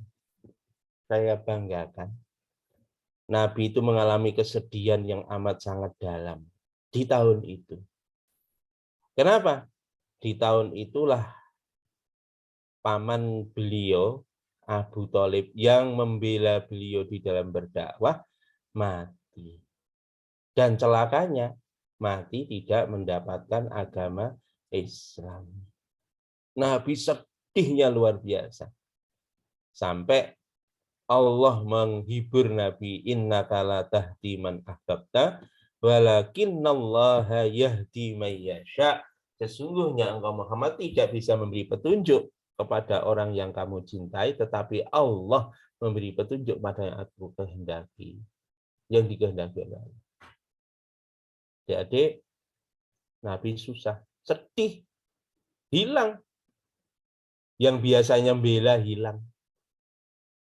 saya banggakan, Nabi itu mengalami kesedihan yang amat sangat dalam di tahun itu. Kenapa? Di tahun itulah paman beliau Abu Thalib yang membela beliau di dalam berdakwah mati. Dan celakanya mati tidak mendapatkan agama Islam. Nabi sedihnya luar biasa. Sampai Allah menghibur Nabi, innaka la tahdi man ahbabta walakinnallaha yahdi man yasha. Sesungguhnya engkau Muhammad tidak bisa memberi petunjuk kepada orang yang kamu cintai, tetapi Allah memberi petunjuk pada yang aku kehendaki, yang dikehendaki oleh Allah. Adik-adik, Nabi susah, sedih, hilang. Yang biasanya bela hilang.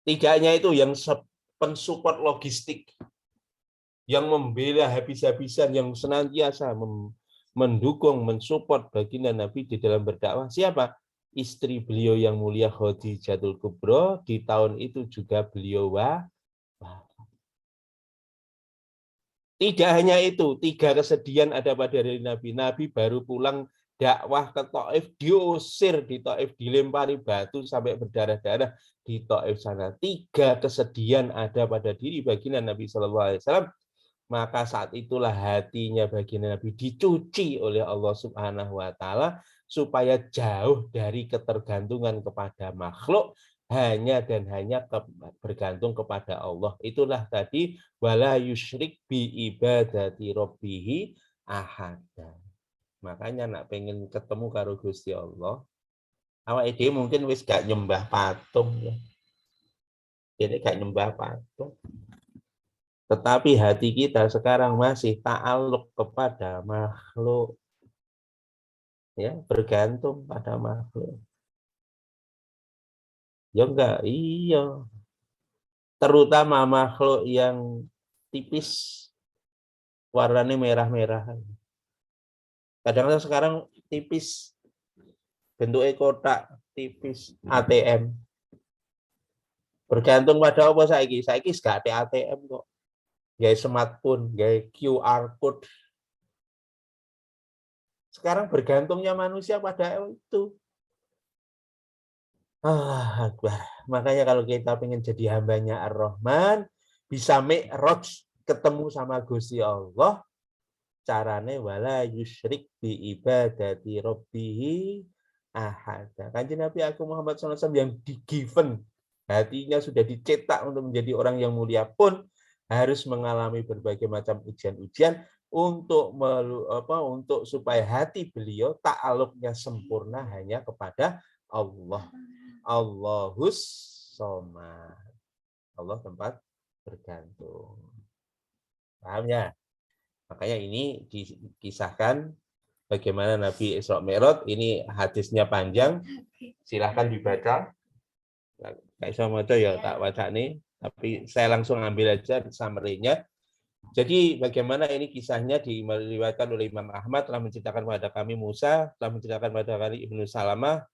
Tidak hanya itu, yang pensupport logistik, yang membela habis-habisan, yang senantiasa mendukung, mensupport baginda Nabi di dalam berdakwah. Siapa? Istri beliau yang mulia Khadijatul Kubra. Di tahun itu juga beliau wafat. Tidak hanya itu, 3 kesedihan ada pada diri Nabi. Nabi baru pulang dakwah ke Taif, diusir di Taif, dilempari batu sampai berdarah-darah di Taif sana. 3 kesedihan ada pada diri baginda Nabi SAW. Maka saat itulah hatinya baginda Nabi dicuci oleh Allah Subhanahu wa taala supaya jauh dari ketergantungan kepada makhluk, hanya dan hanya bergantung kepada Allah. Itulah tadi wala yusyrik bi ibadati rabbih ahada. Makanya nak pengen ketemu karo Gusti Allah, awake dhewe mungkin wis gak nyembah patung ya. Jadi gak nyembah patung. Tetapi hati kita sekarang masih ta'alluq kepada makhluk. Ya, bergantung pada makhluk. Ya enggak, iya. Terutama makhluk yang tipis, warnanya merah-merah. Kadang-kadang sekarang tipis, bentuknya kotak, tipis, ATM. Bergantung pada apa saiki? Saiki gak ada ATM kok. Gaya smartphone, gaya QR code. Sekarang bergantungnya manusia pada itu. Makanya kalau kita pengen jadi hambanya Ar-Rahman, bisa mi'raj, ketemu sama Gusti Allah, carane wala yusyrik bi ibadati rabbih ahada. Kanjeng Nabi aku Muhammad SAW yang di-given, hatinya sudah dicetak untuk menjadi orang yang mulia pun harus mengalami berbagai macam ujian-ujian untuk supaya hati beliau ta'aluknya sempurna hanya kepada Allah. Allahus somad. Allah tempat bergantung. Paham ya? Makanya ini dikisahkan bagaimana Nabi Isra Mi'raj. Ini hadisnya panjang. Silahkan dibaca. Kayak sama aja ya tak baca nih. Tapi saya langsung ambil aja summary-nya. Jadi bagaimana ini kisahnya diriwayatkan oleh Imam Ahmad, telah menceritakan kepada kami Musa, telah menceritakan kepada kami Ibnu Salamah,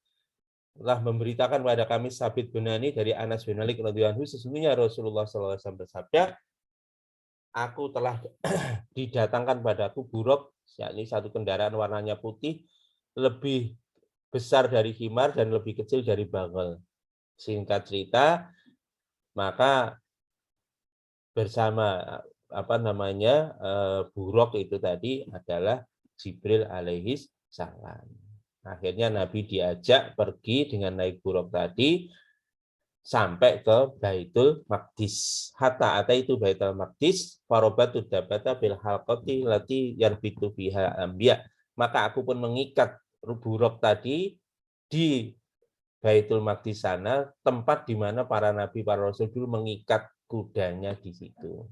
telah memberitakan kepada kami Sabit bin Ani dari Anas bin Malik radhiyallahu anhu, sesungguhnya Rasulullah SAW bersabda, aku telah didatangkan padaku buruk, yakni satu kendaraan warnanya putih, lebih besar dari himar dan lebih kecil dari bagel. Singkat cerita, maka bersama buruk itu tadi adalah Jibril alaihi salam. Akhirnya Nabi diajak pergi dengan naik buruk tadi sampai ke Baitul Maqdis. Hatta ataitu Baitul Maqdis farobatu dabata bil halqati lati yarbitu fiha anbiya. Maka aku pun mengikat buruk tadi di Baitul Maqdis sana, tempat di mana para nabi, para rasul dulu mengikat kudanya di situ.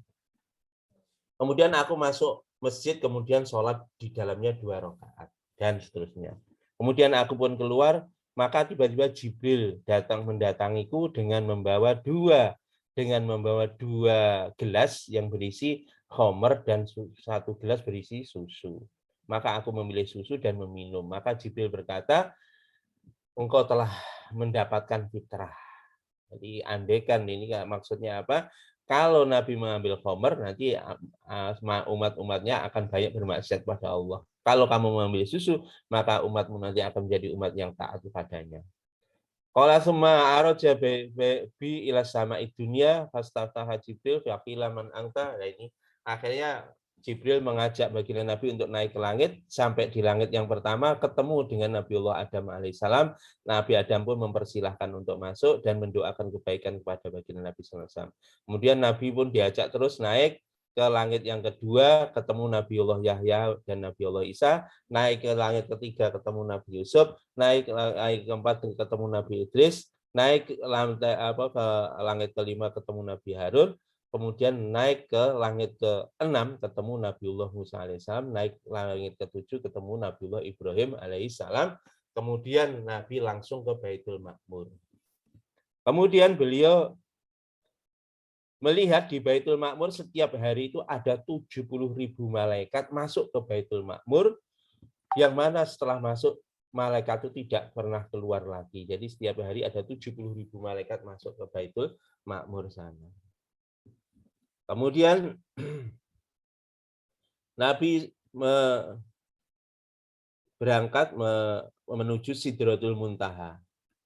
Kemudian aku masuk masjid, kemudian sholat di dalamnya 2 rakaat dan seterusnya. Kemudian aku pun keluar, maka tiba-tiba Jibril datang mendatangiku dengan membawa dua gelas yang berisi khamr dan 1 gelas berisi susu. Maka aku memilih susu dan meminum. Maka Jibril berkata, engkau telah mendapatkan fitrah. Jadi andaikan ini maksudnya apa? Kalau Nabi mengambil khamr, nanti umat-umatnya akan banyak bermaksiat pada Allah. Kalau kamu mengambil susu, maka umatmu nanti akan menjadi umat yang taat padanya. Qala summa araja bi ila sama'i dunya fastaftaha Jibril faqila man anta. Nah ini akhirnya Jibril mengajak baginda Nabi untuk naik ke langit, sampai di langit yang pertama ketemu dengan Nabiullah Adam alaihissalam. Nabi Adam pun mempersilahkan untuk masuk dan mendoakan kebaikan kepada baginda Nabi SAW. Kemudian Nabi pun diajak terus naik ke langit yang kedua, ketemu Nabiullah Yahya dan Nabiullah Isa, naik ke langit ketiga ketemu Nabi Yusuf, naik ke keempat ketemu Nabi Idris, naik ke langit kelima ketemu Nabi Harun, kemudian naik ke langit ke-6 ketemu Nabiullah Musa alaihissalam, naik langit ke-7 ketemu Nabiullah Ibrahim alaihissalam, kemudian Nabi langsung ke Baitul Ma'mur. Kemudian beliau melihat di Baitul Ma'mur setiap hari itu ada 70.000 malaikat masuk ke Baitul Ma'mur, yang mana setelah masuk malaikat itu tidak pernah keluar lagi. Jadi setiap hari ada 70.000 malaikat masuk ke Baitul Ma'mur sana. Kemudian Nabi berangkat menuju Sidratul Muntaha.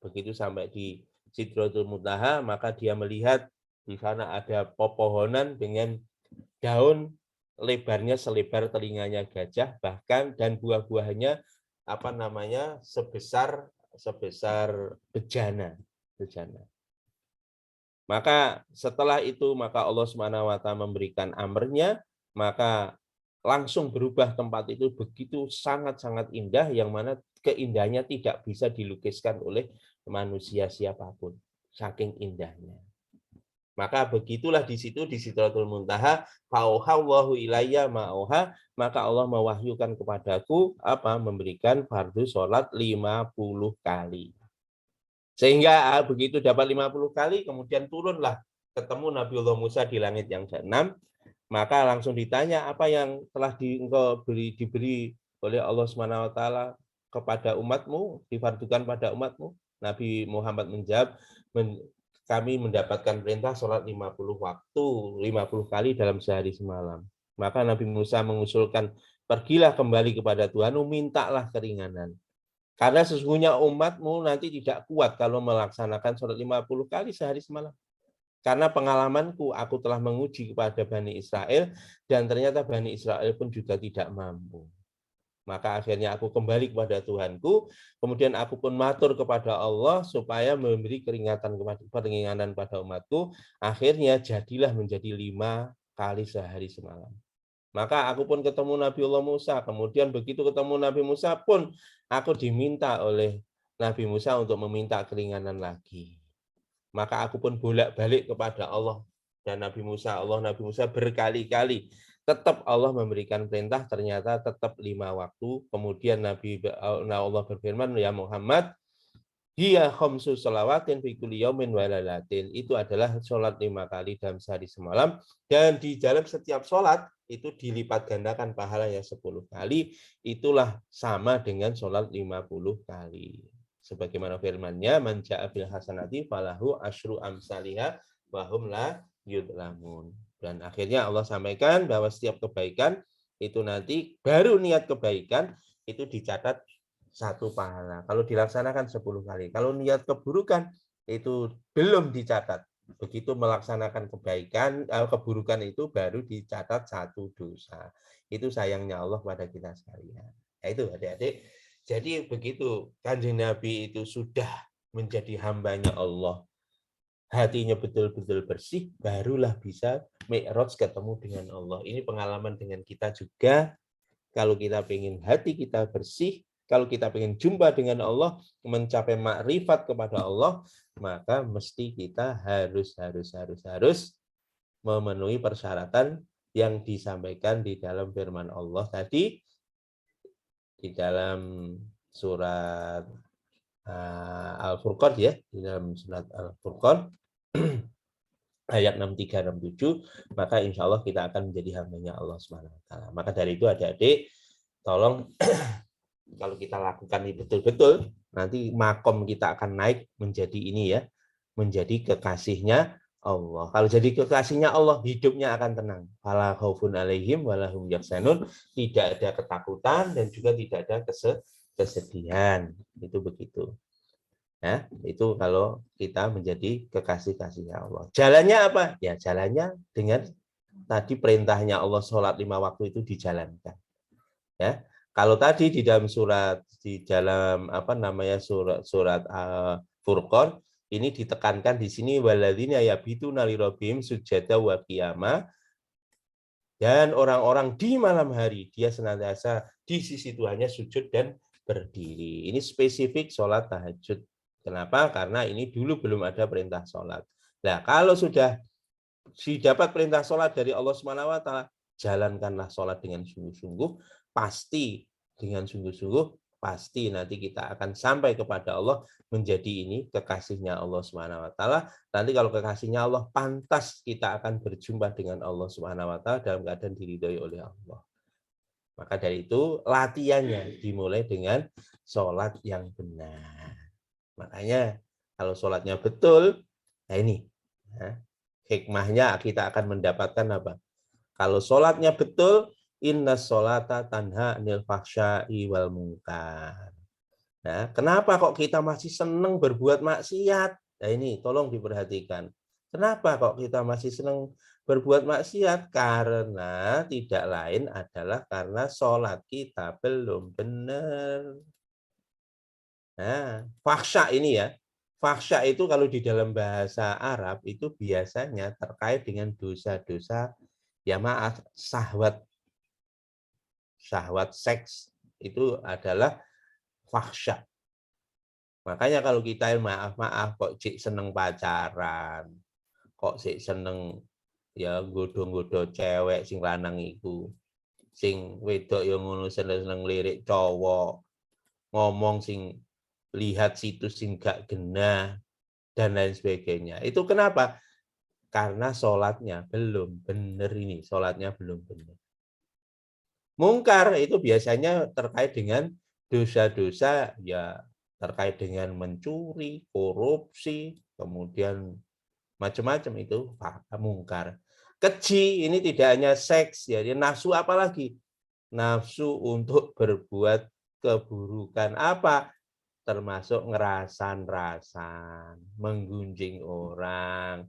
Begitu sampai di Sidratul Muntaha, maka dia melihat di sana ada pepohonan dengan daun lebarnya selebar telinganya gajah, bahkan dan buah-buahnya sebesar bejana. Maka setelah itu maka Allah SWT memberikan amrnya, maka langsung berubah tempat itu begitu sangat-sangat indah, yang mana keindahannya tidak bisa dilukiskan oleh manusia siapapun, saking indahnya. Maka begitulah di situ di Sidratul Muntaha, fauhallahu ilayya ma'auha, maka Allah mewahyukan kepadaku memberikan fardu sholat 50 kali. Sehingga begitu dapat 50 kali, kemudian turunlah ketemu Nabiullah Musa di langit yang ke-6, maka langsung ditanya apa yang telah diberi oleh Allah SWT kepada umatmu, difardukan pada umatmu. Nabi Muhammad menjawab, kami mendapatkan perintah sholat 50 waktu, 50 kali dalam sehari semalam. Maka Nabi Musa mengusulkan, pergilah kembali kepada Tuhan, mintalah keringanan. Karena sesungguhnya umatmu nanti tidak kuat kalau melaksanakan sholat 50 kali sehari semalam. Karena pengalamanku, aku telah menguji kepada Bani Israel, dan ternyata Bani Israel pun juga tidak mampu. Maka akhirnya aku kembali kepada Tuhanku, kemudian aku pun matur kepada Allah supaya memberi keringanan pada umatku. Akhirnya jadilah menjadi 5 kali sehari semalam. Maka aku pun ketemu Nabiullah Musa. Kemudian begitu ketemu Nabi Musa pun aku diminta oleh Nabi Musa untuk meminta keringanan lagi. Maka aku pun bolak-balik kepada Allah dan Nabi Musa. Nabi Musa berkali-kali. Tetap Allah memberikan perintah, ternyata tetap 5 waktu. Kemudian Allah berfirman, ya Muhammad, hiya khamsu shalawatin fi kulli yaumin wa lailatin. Itu adalah sholat 5 kali dalam sehari semalam, dan di dalam setiap sholat itu dilipat gandakan pahalanya 10 kali. Itulah sama dengan sholat 50 kali. Sebagaimana firman-Nya, man jaa bil hasanati falahu asyru amsalihha wa hum la yudlamun. Dan akhirnya Allah sampaikan bahwa setiap kebaikan itu nanti baru niat kebaikan itu dicatat 1 pahala. Kalau dilaksanakan 10 kali. Kalau niat keburukan itu belum dicatat. Begitu melaksanakan keburukan itu baru dicatat 1 dosa. Itu sayangnya Allah pada kita sekalian. Nah, itu adik-adik. Jadi begitu Kanjeng Nabi itu sudah menjadi hambanya Allah, hatinya betul-betul bersih, barulah bisa mi'raj ketemu dengan Allah. Ini pengalaman dengan kita juga. Kalau kita ingin hati kita bersih, kalau kita ingin jumpa dengan Allah, mencapai makrifat kepada Allah, maka mesti kita harus memenuhi persyaratan yang disampaikan di dalam firman Allah tadi, di dalam surat Al-Furqan ya, di dalam surat Al-Furqan ayat 63-67, maka insya Allah kita akan menjadi hambanya Allah SWT. Maka dari itu adik-adik, tolong kalau kita lakukan ini betul-betul, nanti makom kita akan naik menjadi ini ya, menjadi kekasihnya Allah. Kalau jadi kekasihnya Allah, hidupnya akan tenang. Fala khaufun alaihim wala hum yahzanun, tidak ada ketakutan dan juga tidak ada kesedihan. Itu begitu. Ya, itu kalau kita menjadi kekasih-kasihnya Allah. Jalannya apa? Ya, jalannya dengan tadi perintahnya Allah sholat 5 waktu itu dijalankan. Ya, kalau tadi di dalam surat Furqan ini ditekankan di sini walladzina yabituna lirabbihim sujada wa qiyama, dan orang-orang di malam hari dia senantiasa di sisi Tuhannya sujud dan berdiri. Ini spesifik sholat tahajud. Kenapa? Karena ini dulu belum ada perintah sholat. Nah, kalau sudah didapat perintah sholat dari Allah SWT, jalankanlah sholat dengan sungguh-sungguh, pasti dengan sungguh-sungguh, pasti nanti kita akan sampai kepada Allah, menjadi ini kekasihnya Allah SWT. Nanti kalau kekasihnya Allah, pantas kita akan berjumpa dengan Allah SWT dalam keadaan diridhoi oleh Allah. Maka dari itu latihannya dimulai dengan sholat yang benar. Makanya kalau sholatnya betul, nah ini hikmahnya kita akan mendapatkan apa? Kalau sholatnya betul, inna sholata tanha anil fahsya'i wal munkar. Nah, kenapa kok kita masih senang berbuat maksiat? Nah ini tolong diperhatikan. Kenapa kok kita masih senang berbuat maksiat? Karena tidak lain adalah karena sholat kita belum benar. Nah, fahsya ini ya. Fahsya itu kalau di dalam bahasa Arab itu biasanya terkait dengan dosa-dosa, ya maaf, syahwat seks itu adalah fahsya. Makanya kalau kita maaf kok cik seneng pacaran, kok cik seneng ya godo-godo cewek sing lanang iku, sing wedok yang ngono seneng lirik cowok, ngomong sing lihat situs sing gak genah dan lain sebagainya. Itu kenapa? Karena sholatnya belum benar ini, sholatnya belum benar. Mungkar itu biasanya terkait dengan dosa-dosa ya terkait dengan mencuri, korupsi, kemudian macam-macam itu mungkar. Keji ini tidak hanya seks, ya nafsu apalagi nafsu untuk berbuat keburukan apa? Termasuk ngerasan-rasan, menggunjing orang,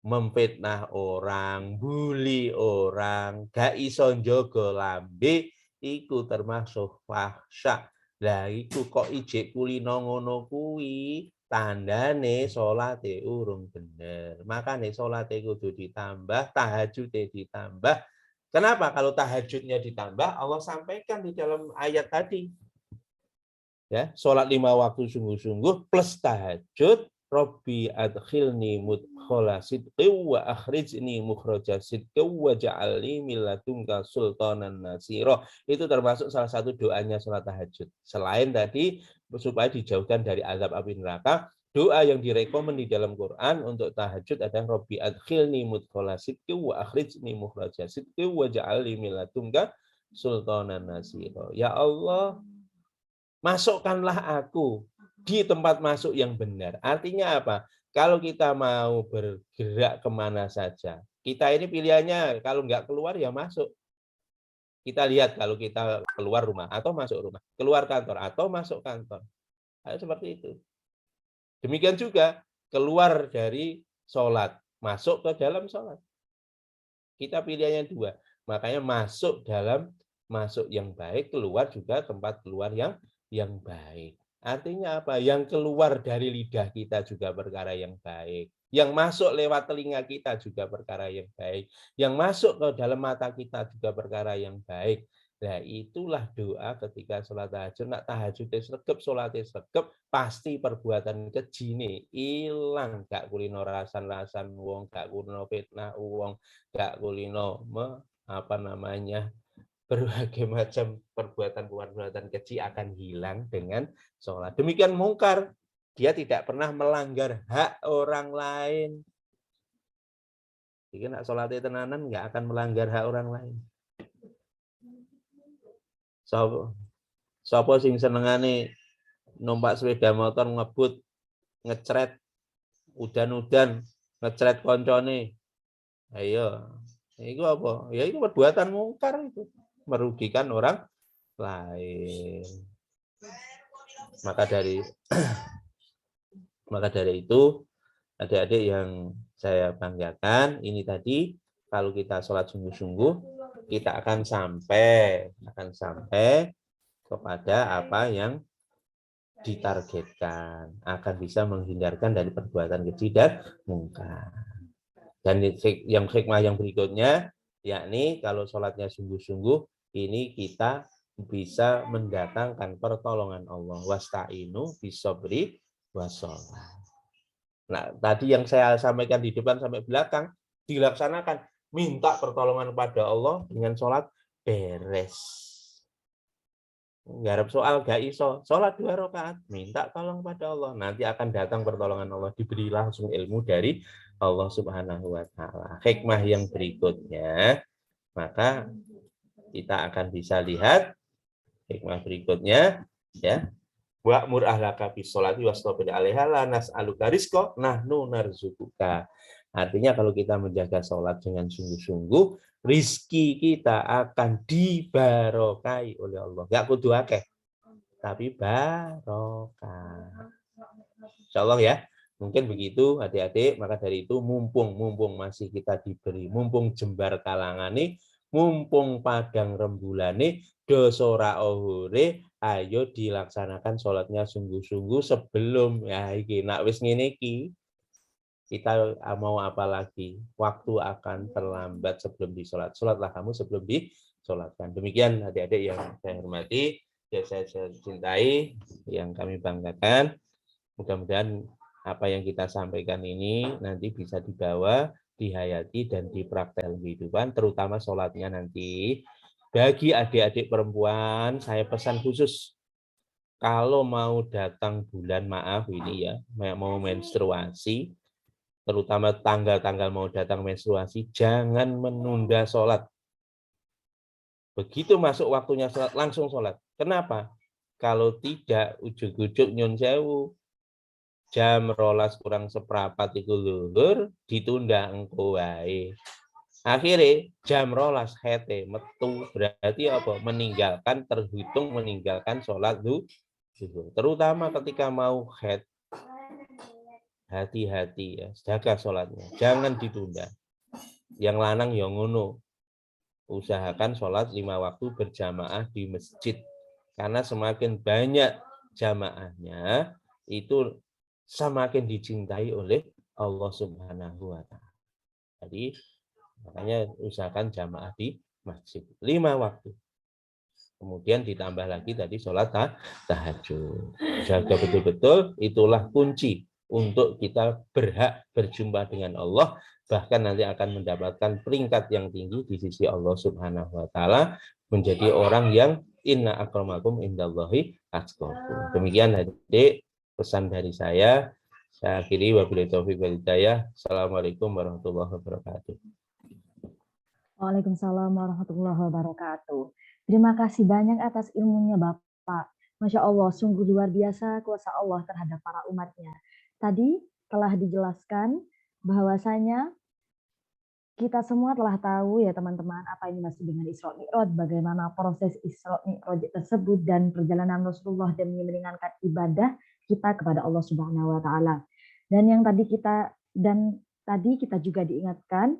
memfitnah orang, bully orang, gak iso njaga lambe, iku termasuk fahsya. Lah iku kok ijek kulino ngono kuwi, tandane salate urung bener. Makane salate kudu ditambah, tahajudnya ditambah. Kenapa? Kalau tahajudnya ditambah, Allah sampaikan di dalam ayat tadi. Ya, sholat 5 waktu sungguh-sungguh plus tahajud, Robbi adkhilni mudkhala sidqi wa akhrijni mukhraja sidqi wa ja'alni min ladunka sultanan nasira. Itu termasuk salah satu doanya sholat tahajud. Selain tadi supaya dijauhkan dari azab api neraka, doa yang direkomend di dalam Quran untuk tahajud adalah Robbi adkhilni mudkhala sidqi wa akhrijni mukhraja sidqi wa ja'alni min ladunka sultanan nasira. Ya Allah, masukkanlah aku di tempat masuk yang benar. Artinya apa? Kalau kita mau bergerak kemana saja, kita ini pilihannya kalau nggak keluar ya masuk. Kita lihat kalau kita keluar rumah atau masuk rumah, keluar kantor atau masuk kantor. Nah, seperti itu. Demikian juga keluar dari sholat, masuk ke dalam sholat. Kita pilihannya dua. Makanya masuk yang baik, keluar juga tempat keluar yang baik. Artinya apa? Yang keluar dari lidah kita juga perkara yang baik. Yang masuk lewat telinga kita juga perkara yang baik. Yang masuk ke dalam mata kita juga perkara yang baik. Nah, itulah doa ketika sholat tahajud. Nak tahajudnya sregep, sholatnya sregep, pasti perbuatan keji nih hilang. Gak kulino rasan-rasan wong, gak kulino fitnah wong, gak kulino berbagai macam perbuatan keji akan hilang dengan sholat. Demikian mungkar, dia tidak pernah melanggar hak orang lain. Jadi nak sholatnya tenanan nggak akan melanggar hak orang lain. Sopo sing senengane numpak sepeda motor ngebut, ngecret, udan-udan, ngecret koncone. Ayo, itu apa? Ya itu perbuatan mungkar itu. Merugikan orang lain. Maka dari itu, adik-adik yang saya banggakan, ini tadi kalau kita sholat sungguh-sungguh, kita akan sampai kepada apa yang ditargetkan, akan bisa menghindarkan dari perbuatan keji dan mungkar. Dan yang hikmah yang berikutnya, yakni kalau sholatnya sungguh-sungguh, ini kita bisa mendatangkan pertolongan Allah. Wasta'inu bisobri washolat. Nah, tadi yang saya sampaikan di depan sampai belakang, dilaksanakan. Minta pertolongan pada Allah dengan sholat beres. Garap soal gak iso, sholat 2 rakaat, minta tolong pada Allah. Nanti akan datang pertolongan Allah, diberi langsung ilmu dari Allah Subhanahu wa Ta'ala. Hikmah yang berikutnya, maka kita akan bisa lihat hikmah berikutnya, ya. Wa'mur ahlaka bis sholati wastabir 'alaiha la nas'aluka rizqa nahnu narzuquka. Artinya kalau kita menjaga sholat dengan sungguh-sungguh, rizki kita akan dibarokai oleh Allah. Enggak kudu akeh, tapi barokah. Insyaallah ya. Mungkin begitu adik-adik, maka dari itu mumpung masih kita diberi, mumpung jembar kalangane, mumpung padang rembulane, dosora ohure, ayo dilaksanakan sholatnya sungguh-sungguh sebelum ya iki nak wis ngene iki kita mau apa lagi, waktu akan terlambat sebelum disolat. Sholatlah kamu sebelum disolatkan. Demikian adik-adik yang saya hormati, yang saya cintai, yang kami banggakan. Mudah-mudahan apa yang kita sampaikan ini nanti bisa dibawa, dihayati, dan dipraktek kehidupan, terutama sholatnya nanti. Bagi adik-adik perempuan, saya pesan khusus, kalau mau datang bulan, maaf ini ya, mau menstruasi, terutama tanggal-tanggal mau datang menstruasi, jangan menunda sholat. Begitu masuk waktunya sholat, langsung sholat. Kenapa? Kalau tidak, ujuk-ujuk nyun sewu, jam 12 kurang seprapat itu luhur, ditunda engko wae. Akhirnya jam 12 hete metu, berarti apa? Terhitung meninggalkan sholat zuhur. Terutama ketika mau head, hati-hati ya, jaga sholatnya, jangan ditunda. Yang lanang yang ngono, usahakan sholat 5 waktu berjamaah di masjid, karena semakin banyak jamaahnya itu semakin dicintai oleh Allah Subhanahu wa Ta'ala. Jadi makanya usahakan jamaah di masjid 5 waktu. Kemudian ditambah lagi tadi sholat tahajud. Jaga betul-betul, itulah kunci untuk kita berhak berjumpa dengan Allah, bahkan nanti akan mendapatkan peringkat yang tinggi di sisi Allah Subhanahu wa Ta'ala, menjadi orang yang inna akramakum indallahi atqakum. Demikian adik pesan dari saya. Saya akhiri, wabillahi taufiq wal hidayah. Assalamualaikum warahmatullahi wabarakatuh. Waalaikumsalam warahmatullahi wabarakatuh. Terima kasih banyak atas ilmunya Bapak. Masya Allah, sungguh luar biasa kuasa Allah terhadap para umatnya. Tadi telah dijelaskan bahwasanya kita semua telah tahu ya teman-teman apa ini masih dengan Isra Mi'raj, bagaimana proses Isra Mi'raj tersebut dan perjalanan Rasulullah demi meningkatkan ibadah kita kepada Allah Subhanahu wa Ta'ala. Dan tadi kita juga diingatkan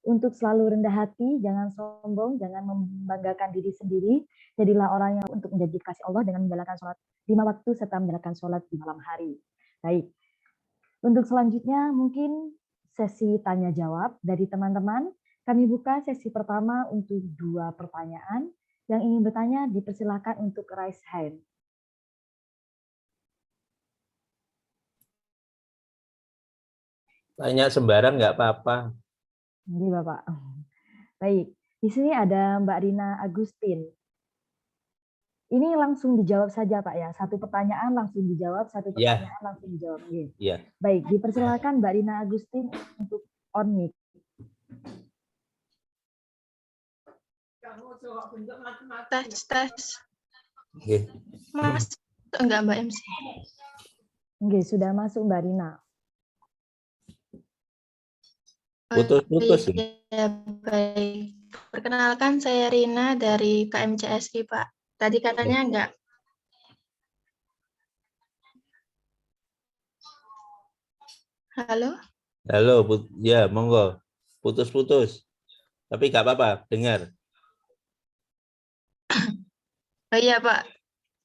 untuk selalu rendah hati, jangan sombong, jangan membanggakan diri sendiri. Jadilah orang yang untuk menjadi kasih Allah dengan menjalankan sholat 5 waktu serta menjalankan sholat di malam hari. Baik. Untuk selanjutnya mungkin sesi tanya jawab dari teman-teman. Kami buka sesi pertama untuk 2 pertanyaan. Yang ingin bertanya dipersilakan untuk raise hand. Tanya sembarang nggak apa-apa. Ini Bapak. Baik, di sini ada Mbak Rina Agustin. Ini langsung dijawab saja Pak ya. Satu pertanyaan langsung dijawab, satu pertanyaan langsung dijawab. Ya. Baik, dipersilakan Mbak Rina Agustin untuk on mic. Tes. Okay. Mas, enggak Mbak MC? Oke, sudah masuk Mbak Rina. Putus-putus. Ya, baik. Perkenalkan saya Rina dari KMCSI Pak. Tadi katanya enggak. Halo? Halo, ya monggo. Putus-putus. Tapi nggak apa-apa, dengar. Oh iya Pak,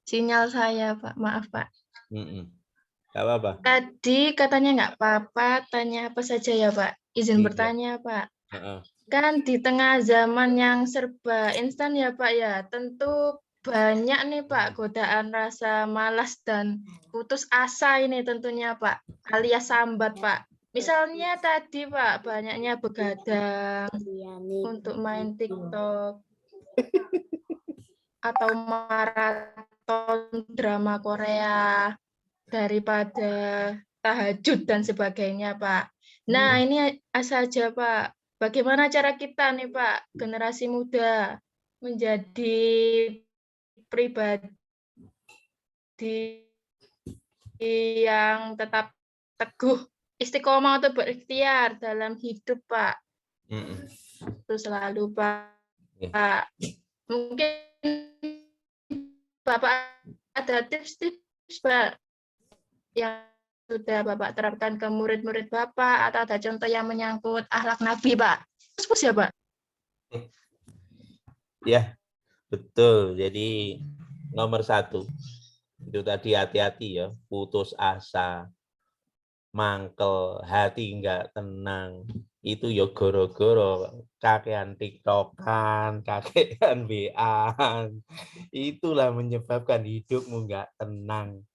sinyal saya Pak, maaf Pak. Nggak apa-apa. Tadi katanya nggak apa-apa, tanya apa saja ya Pak. Izin Iya. bertanya Pak. Heeh. Kan di tengah zaman yang serba instan ya Pak ya, tentu banyak nih Pak godaan rasa malas dan putus asa ini tentunya Pak, alias sambat Pak. Misalnya tadi Pak, banyaknya begadang untuk main TikTok atau maraton drama Korea daripada tahajud dan sebagainya Pak. Nah ini saja Pak, bagaimana cara kita nih Pak, generasi muda menjadi pribadi yang tetap teguh istiqomah untuk berikhtiar dalam hidup Pak. Itu selalu Pak. Ya. Mungkin Bapak ada tips-tips Pak yang sudah Bapak terapkan ke murid-murid Bapak atau ada contoh yang menyangkut akhlak Nabi Pak? Terus ya Pak? Ya, betul. Jadi nomor 1 itu tadi hati-hati ya, putus asa, mangkel, hati enggak tenang. Itu ya goro-goro kakean TikTokan, kakean WA-an. Itulah menyebabkan hidupmu enggak tenang.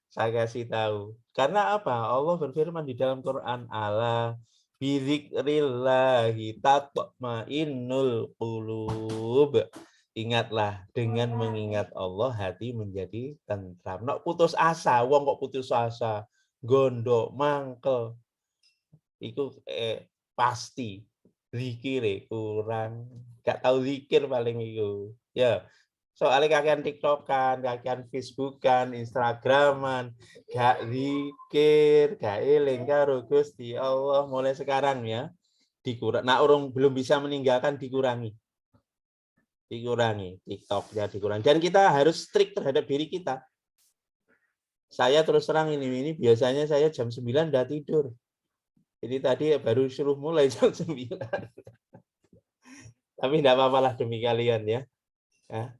Saya kasih tahu. Karena apa? Allah berfirman di dalam Quran, ala bidzikrillahi tatma'innul qulub. Ingatlah, dengan mengingat Allah hati menjadi tentram. Nak putus asa, wong kok putus asa, gondok, mangkel. Iku pasti zikir kurang. Gak tahu zikir paling itu. Ya. Soalnya kakean TikTokan, kakean Facebookan, Instagraman, gak zikir, gak eling karo Gusti Allah mulai sekarang ya. Dikurang. Nah, orang belum bisa meninggalkan dikurangi. Dikurangi, TikToknya dikurangi. Dan kita harus strict terhadap diri kita. Saya terus terang ini biasanya saya jam 9 udah tidur. Jadi tadi baru suruh mulai jam 9. Tapi enggak apa-apa lah demi kalian ya. Ya.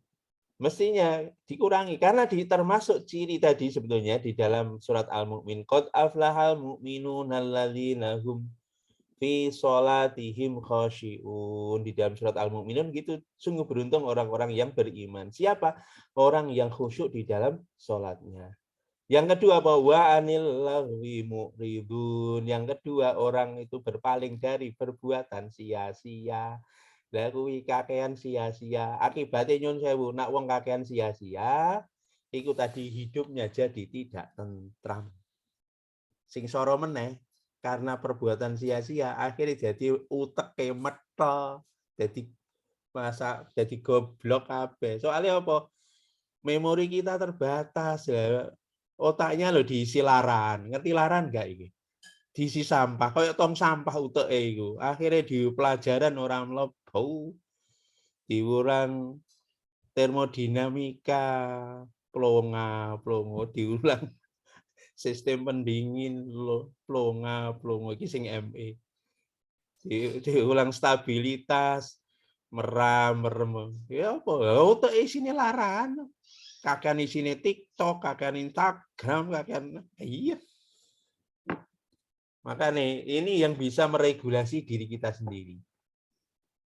Mestinya dikurangi karena termasuk ciri tadi sebetulnya di dalam surat Al-Mu'min, qad aflahal mu'minuna alladzina hum fi sholatihim khashi'un. Di dalam surat Al-Mu'minun gitu, sungguh beruntung orang-orang yang beriman. Siapa? Orang yang khusyuk di dalam sholatnya. Yang kedua apa? Wa anil lagwi mu'ridun. Yang kedua, orang itu berpaling dari perbuatan sia-sia. Lah kuwi kakean sia-sia. Akibatnya nyun sewu, nak wong kakean sia-sia, iku tadi hidupnya jadi tidak tentram. Sing soro meneh karena perbuatan sia-sia akhirnya jadi uteke metho, jadi goblok kabeh. Soalnya apa? Memori kita terbatas ya. Otaknya lo diisi laran. Ngerti laran enggak iki? Diisi sampah, kayak tong sampah uteke iku. Akhirnya di pelajaran orang mlebu diulang termodinamika, plongo diulang sistem pendingin plongo iki sing ME. Diulang stabilitas, merem. Ya apa? Uteke isine laran. Kakean isine TikTok, kakean Instagram, kakean iya. Makanya ini yang bisa meregulasi diri kita sendiri.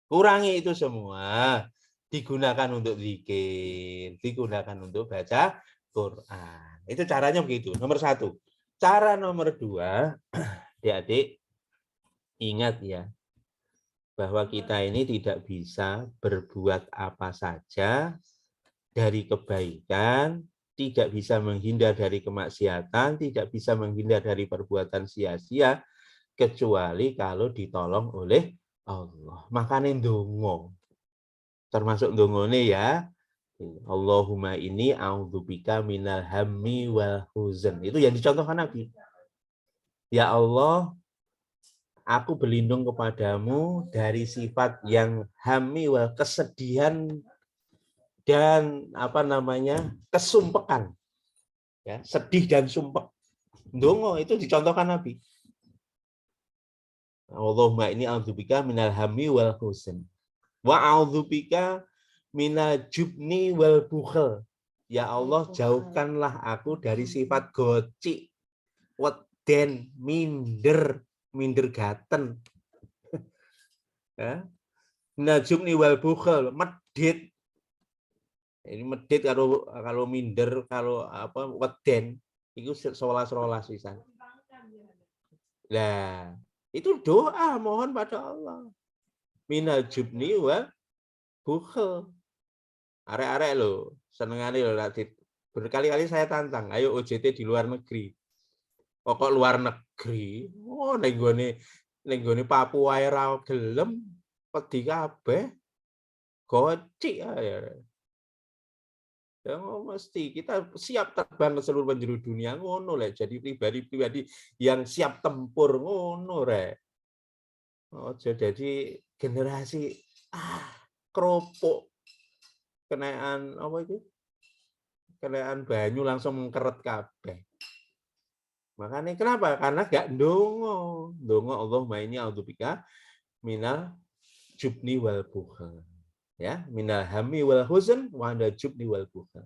Kurangi itu semua. Digunakan untuk zikir, digunakan untuk baca Quran. Itu caranya begitu. Nomor 1. Cara nomor 2, adik-adik ingat ya, bahwa kita ini tidak bisa berbuat apa saja dari kebaikan, tidak bisa menghindar dari kemaksiatan, tidak bisa menghindar dari perbuatan sia-sia, kecuali kalau ditolong oleh Allah. Makanya ndonga. Termasuk ndongone ya. Allahumma inni a'udzubika minal hammi wal huzn. Itu yang dicontohkan Nabi. Ya Allah, aku berlindung kepadamu dari sifat yang hammi wal kesedihan dan kesumpekan. Ya, sedih dan sumpek. Ndonga itu dicontohkan Nabi. Allahumma ini a'udzubika minal hammi wal huzn. Wa a'udzubika minal jubni wal bukhl. Ya Allah, jauhkanlah aku dari sifat gocik, weden, minder gaten. Ya. Minal jubni wal bukhl, medit. Ini medit kalau minder, kalau apa weden, itu seolah-olah pisan. Nah, itu doa mohon pada Allah. Minal jubni wa bukhl. Arek-arek lo, senengane lo berkali-kali saya tantang, ayo OJT di luar negeri. Pokok luar negeri. Oh, ning gone Papua ra gelem, wedi kabeh. Gocik ya. Ya mesti kita siap terbang ke seluruh penjuru dunia ngono lek jadi pribadi-pribadi yang siap tempur ngono rek. Ojo jadi generasi keropok kenaan apa itu? Kenaan banyu langsung mengkeret kabeh. Makanya kenapa? Karena gak ndonga. Ndonga Allahumma inni a'udzubika minal jubni wal bukhl. Ya, minal hammi wal huzn wa minal jubni wal bukhl.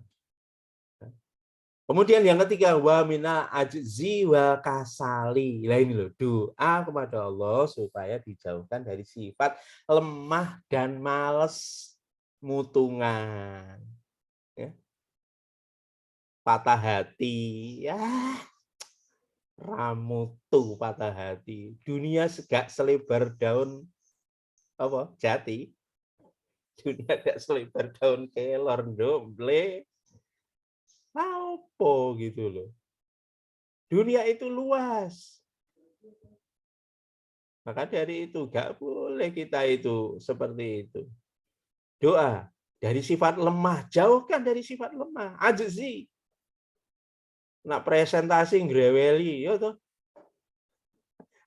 Kemudian yang ketiga wa minal ajzi wal kasali. Nah ini loh, doa kepada Allah supaya dijauhkan dari sifat lemah dan malas, mutungan. Ya. Patah hati. Ya, ramutu patah hati. Dunia gak selebar daun apa? Jati. Dunia gak selebar daun kelor domble. Apa gitu loh. Dunia itu luas. Maka dari itu gak boleh kita itu seperti itu. Doa dari sifat lemah, jauhkan dari sifat lemah. Ajzi. Nak presentasi ngreweli, yo toh.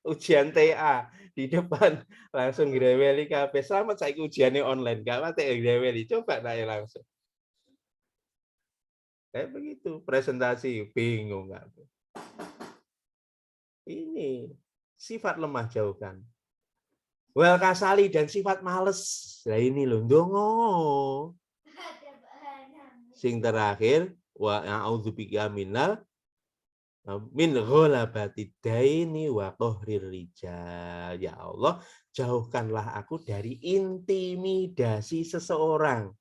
Ujian TA di depan langsung ngreweli kabeh. Selamat saiki ujiannya online, gak mate ngreweli. Coba naik langsung. Kayak begitu, presentasi bingung nggak? Ini sifat lemah jauhkan. Wal kasali dan sifat males. Nah ini loh, ndonga. Sing terakhir wa a'udzubika minal min ghalabati daini wa qahrir rijal. Ya Allah, jauhkanlah aku dari intimidasi seseorang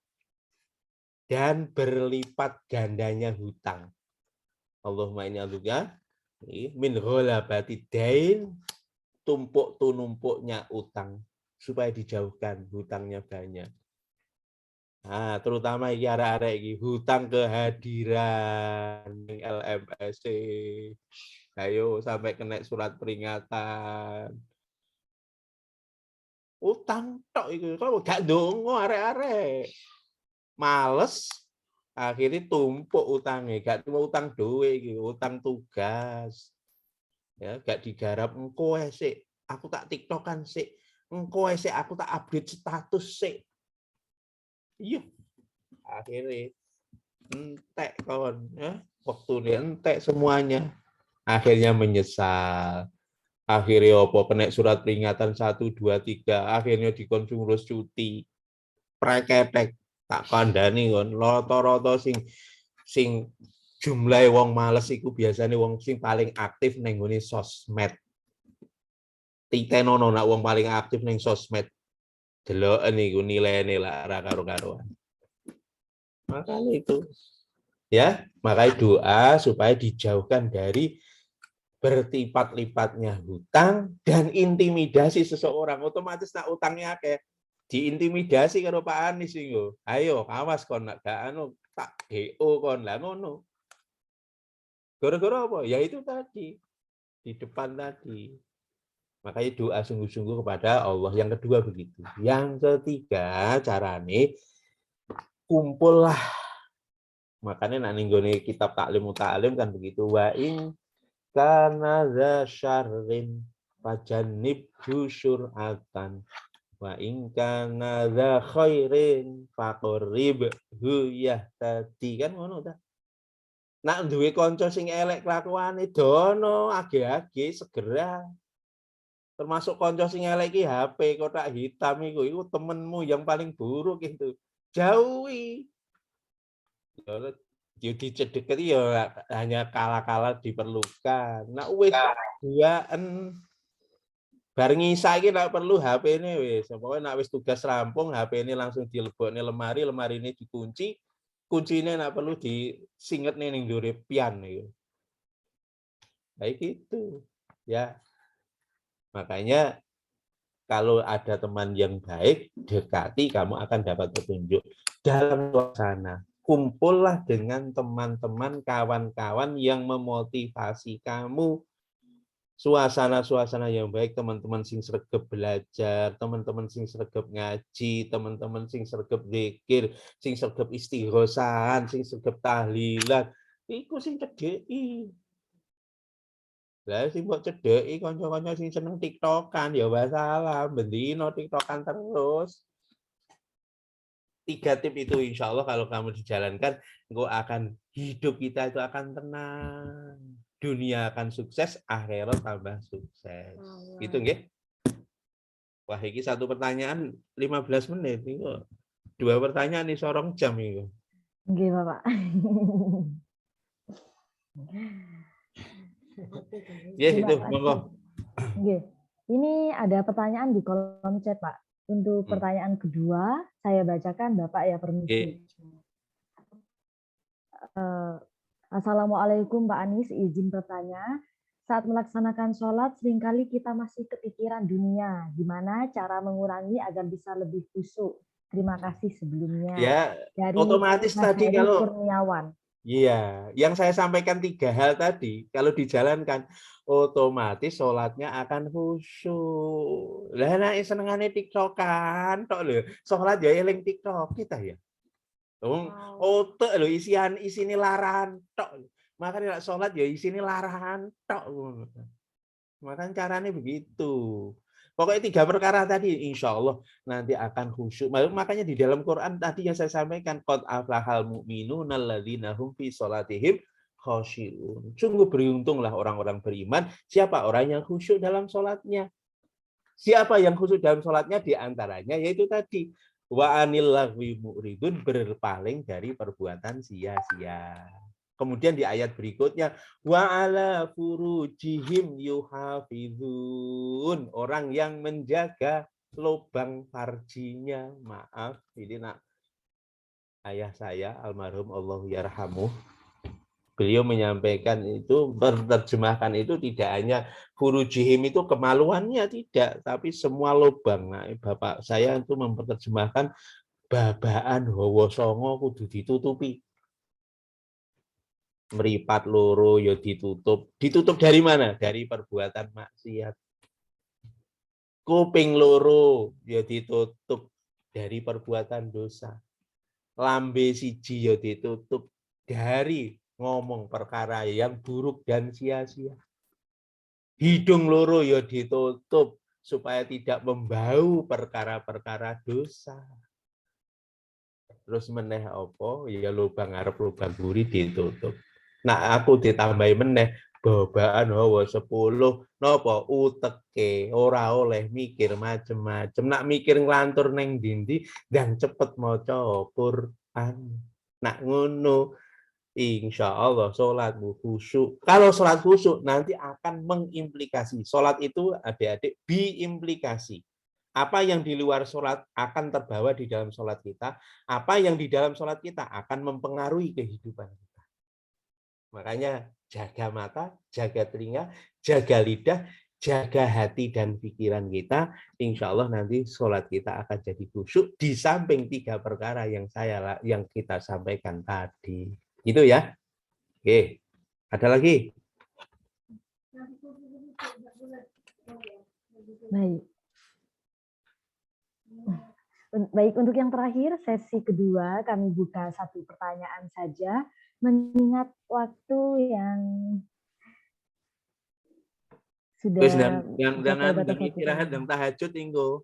dan berlipat gandanya hutang. Allahumma inni a'udzubika min ghalabati dain, tumpuk-tunumpuknya utang supaya dijauhkan hutangnya banyak. Nah, terutama iki arek-arek iki hutang kehadiran LMSC. Ayo sampai kena surat peringatan. Utang tok iku kok gak ndonga arek-arek. Males akhirnya tumpuk utangnya, gak cuma utang duwe iki, utang tugas. Ya, gak digarap engko sik. Aku tak TikTokan sik. Engko sik aku tak update status sik. Iya, akhirnya entek kawan, ya. Waktu dia entek semuanya, akhirnya menyesal. Akhirnya opo kena surat peringatan 1, 2, 3, akhirnya dikon ngurus cuti, preketek tak kandani kon, roto-roto sing jumlah wong males iku biasanya wong sing paling aktif neng ngene sosmed. Titenono nak wong paling aktif neng sosmed. Deloken niku nilainya lah ra karo-karuan. Makanya itu ya, makanya doa supaya dijauhkan dari berlipat-lipatnya hutang dan intimidasi seseorang. Otomatis nak utangnya kayak diintimidasi karo Pak Anies iku. Ayo awas kon nak gak anu tak GO kon lah ngono. Gara-gara apa? Ya itu tadi di depan tadi. Makanya doa sungguh-sungguh kepada Allah. Yang kedua begitu. Yang ketiga carane kumpullah. Makanya nak ninggone kitab taklim muta'alim kan begitu. Wa in kana dza syarrin fajannib syur'atan. Wa in kana dza khairin faqrib hu yahtadi kan ngono ta. Nak duwe kanca sing elek kelakuane dono age-age segera Termasuk konco sing elek iki HP kotak hitam iku temenmu yang paling buruk itu. Jauhi. Ya dicedeketi ya hanya kala-kala diperlukan. Nah wis duaan bareng isa iki nek perlu HP-ne wis. Pokoke nek wis tugas rampung HP-ne langsung dilebokne lemari, lemari ini dikunci, kuncine nek perlu disingetne ning ndure pian iku. Kayak gitu. Ya. Makanya kalau ada teman yang baik, dekati, kamu akan dapat petunjuk. Dalam suasana, kumpullah dengan teman-teman, kawan-kawan yang memotivasi kamu. Suasana-suasana yang baik, teman-teman sing sregep belajar, teman-teman sing sregep ngaji, teman-teman sing sregep zikir, sing sregep istighosahan, sing sregep tahlilan. Iku sing cedheki. Lah sing mbok cedheki kanca-kanca sing seneng TikTokan ya masalah, bendino TikTokan terus. 3 tip itu insya Allah kalau kamu dijalankan, engkau akan hidup kita itu akan tenang. Dunia akan sukses, akhirat tambah sukses. Gitu nggih? Wah, iki satu pertanyaan 15 menit niku. 2 pertanyaan nih sorong jam itu. Nggih, Bapak. Ya Terima itu, kasih. monggo. Nggih. Ini ada pertanyaan di kolom chat, Pak. Untuk pertanyaan kedua, saya bacakan, Bapak ya permisi. Assalamualaikum Pak Anies, izin bertanya. Saat melaksanakan sholat, seringkali kita masih kepikiran dunia. Gimana cara mengurangi agar bisa lebih khusyuk? Terima kasih sebelumnya. Ya, Dari otomatis Mas tadi Heri kalau Kurniawan. iya, yang saya sampaikan 3 hal tadi, kalau dijalankan, otomatis sholatnya akan khusyuk. Lah nek senengane TikTokan tok lho, sholat ya eling TikTok kita ya. Otak lho isine larahan tok. Makanya nek sholat ya isine larahan tok. Makanya caranya begitu. Pokoknya 3 perkara tadi, insya Allah nanti akan khusyuk. Makanya di dalam Quran tadi yang saya sampaikan, qad aflahal mu'minuna alladzina hum fi sholatihim khashi'un. Sungguh beruntunglah orang-orang beriman. Siapa orang yang khusyuk dalam sholatnya? Siapa yang khusyuk dalam sholatnya? Di antaranya yaitu tadi, wa anil lagwi mu'ridun, berpaling dari perbuatan sia-sia. Kemudian di ayat berikutnya, wa ala furujihim yuhafizun, orang yang menjaga lubang farjinya. Maaf, ini nak ayah saya almarhum Allah yarhamuh. Beliau menyampaikan itu, menerjemahkan itu tidak hanya furujihim itu kemaluannya, tidak, tapi semua lubang. Nah, bapak saya itu memperterjemahkan babaan hawa songo kudu ditutupi. Meripat loro ya ditutup. Ditutup dari mana? Dari perbuatan maksiat. Kuping loro ya ditutup dari perbuatan dosa. Lambe siji ya ditutup dari ngomong perkara yang buruk dan sia-sia. Hidung loro ya ditutup supaya tidak membau perkara-perkara dosa. Terus meneh apa? Ya lubang ngarep lubang buri ditutup. Nah, aku ditambahi meneh babaan hawa 10 napa uteke ora oleh mikir macem-macem. Nak mikir nglantur neng dindi dan cepet maca Quran. Nak ngono insya Allah sholatmu khusyuk. Kalau sholat khusyuk nanti akan mengimplikasi. Sholat itu adik-adik biimplikasi. Apa yang di luar sholat akan terbawa di dalam sholat kita. Apa yang di dalam sholat kita akan mempengaruhi kehidupan kita. Makanya jaga mata, jaga telinga, jaga lidah, jaga hati dan pikiran kita. Insya Allah nanti sholat kita akan jadi khusyuk di samping 3 perkara yang kita sampaikan tadi. Gitu ya. Oke. Ada lagi? Baik. Baik, untuk yang terakhir, sesi kedua kami buka 1 pertanyaan saja, mengingat waktu yang sudah yang istirahat dan tahajud Inggo.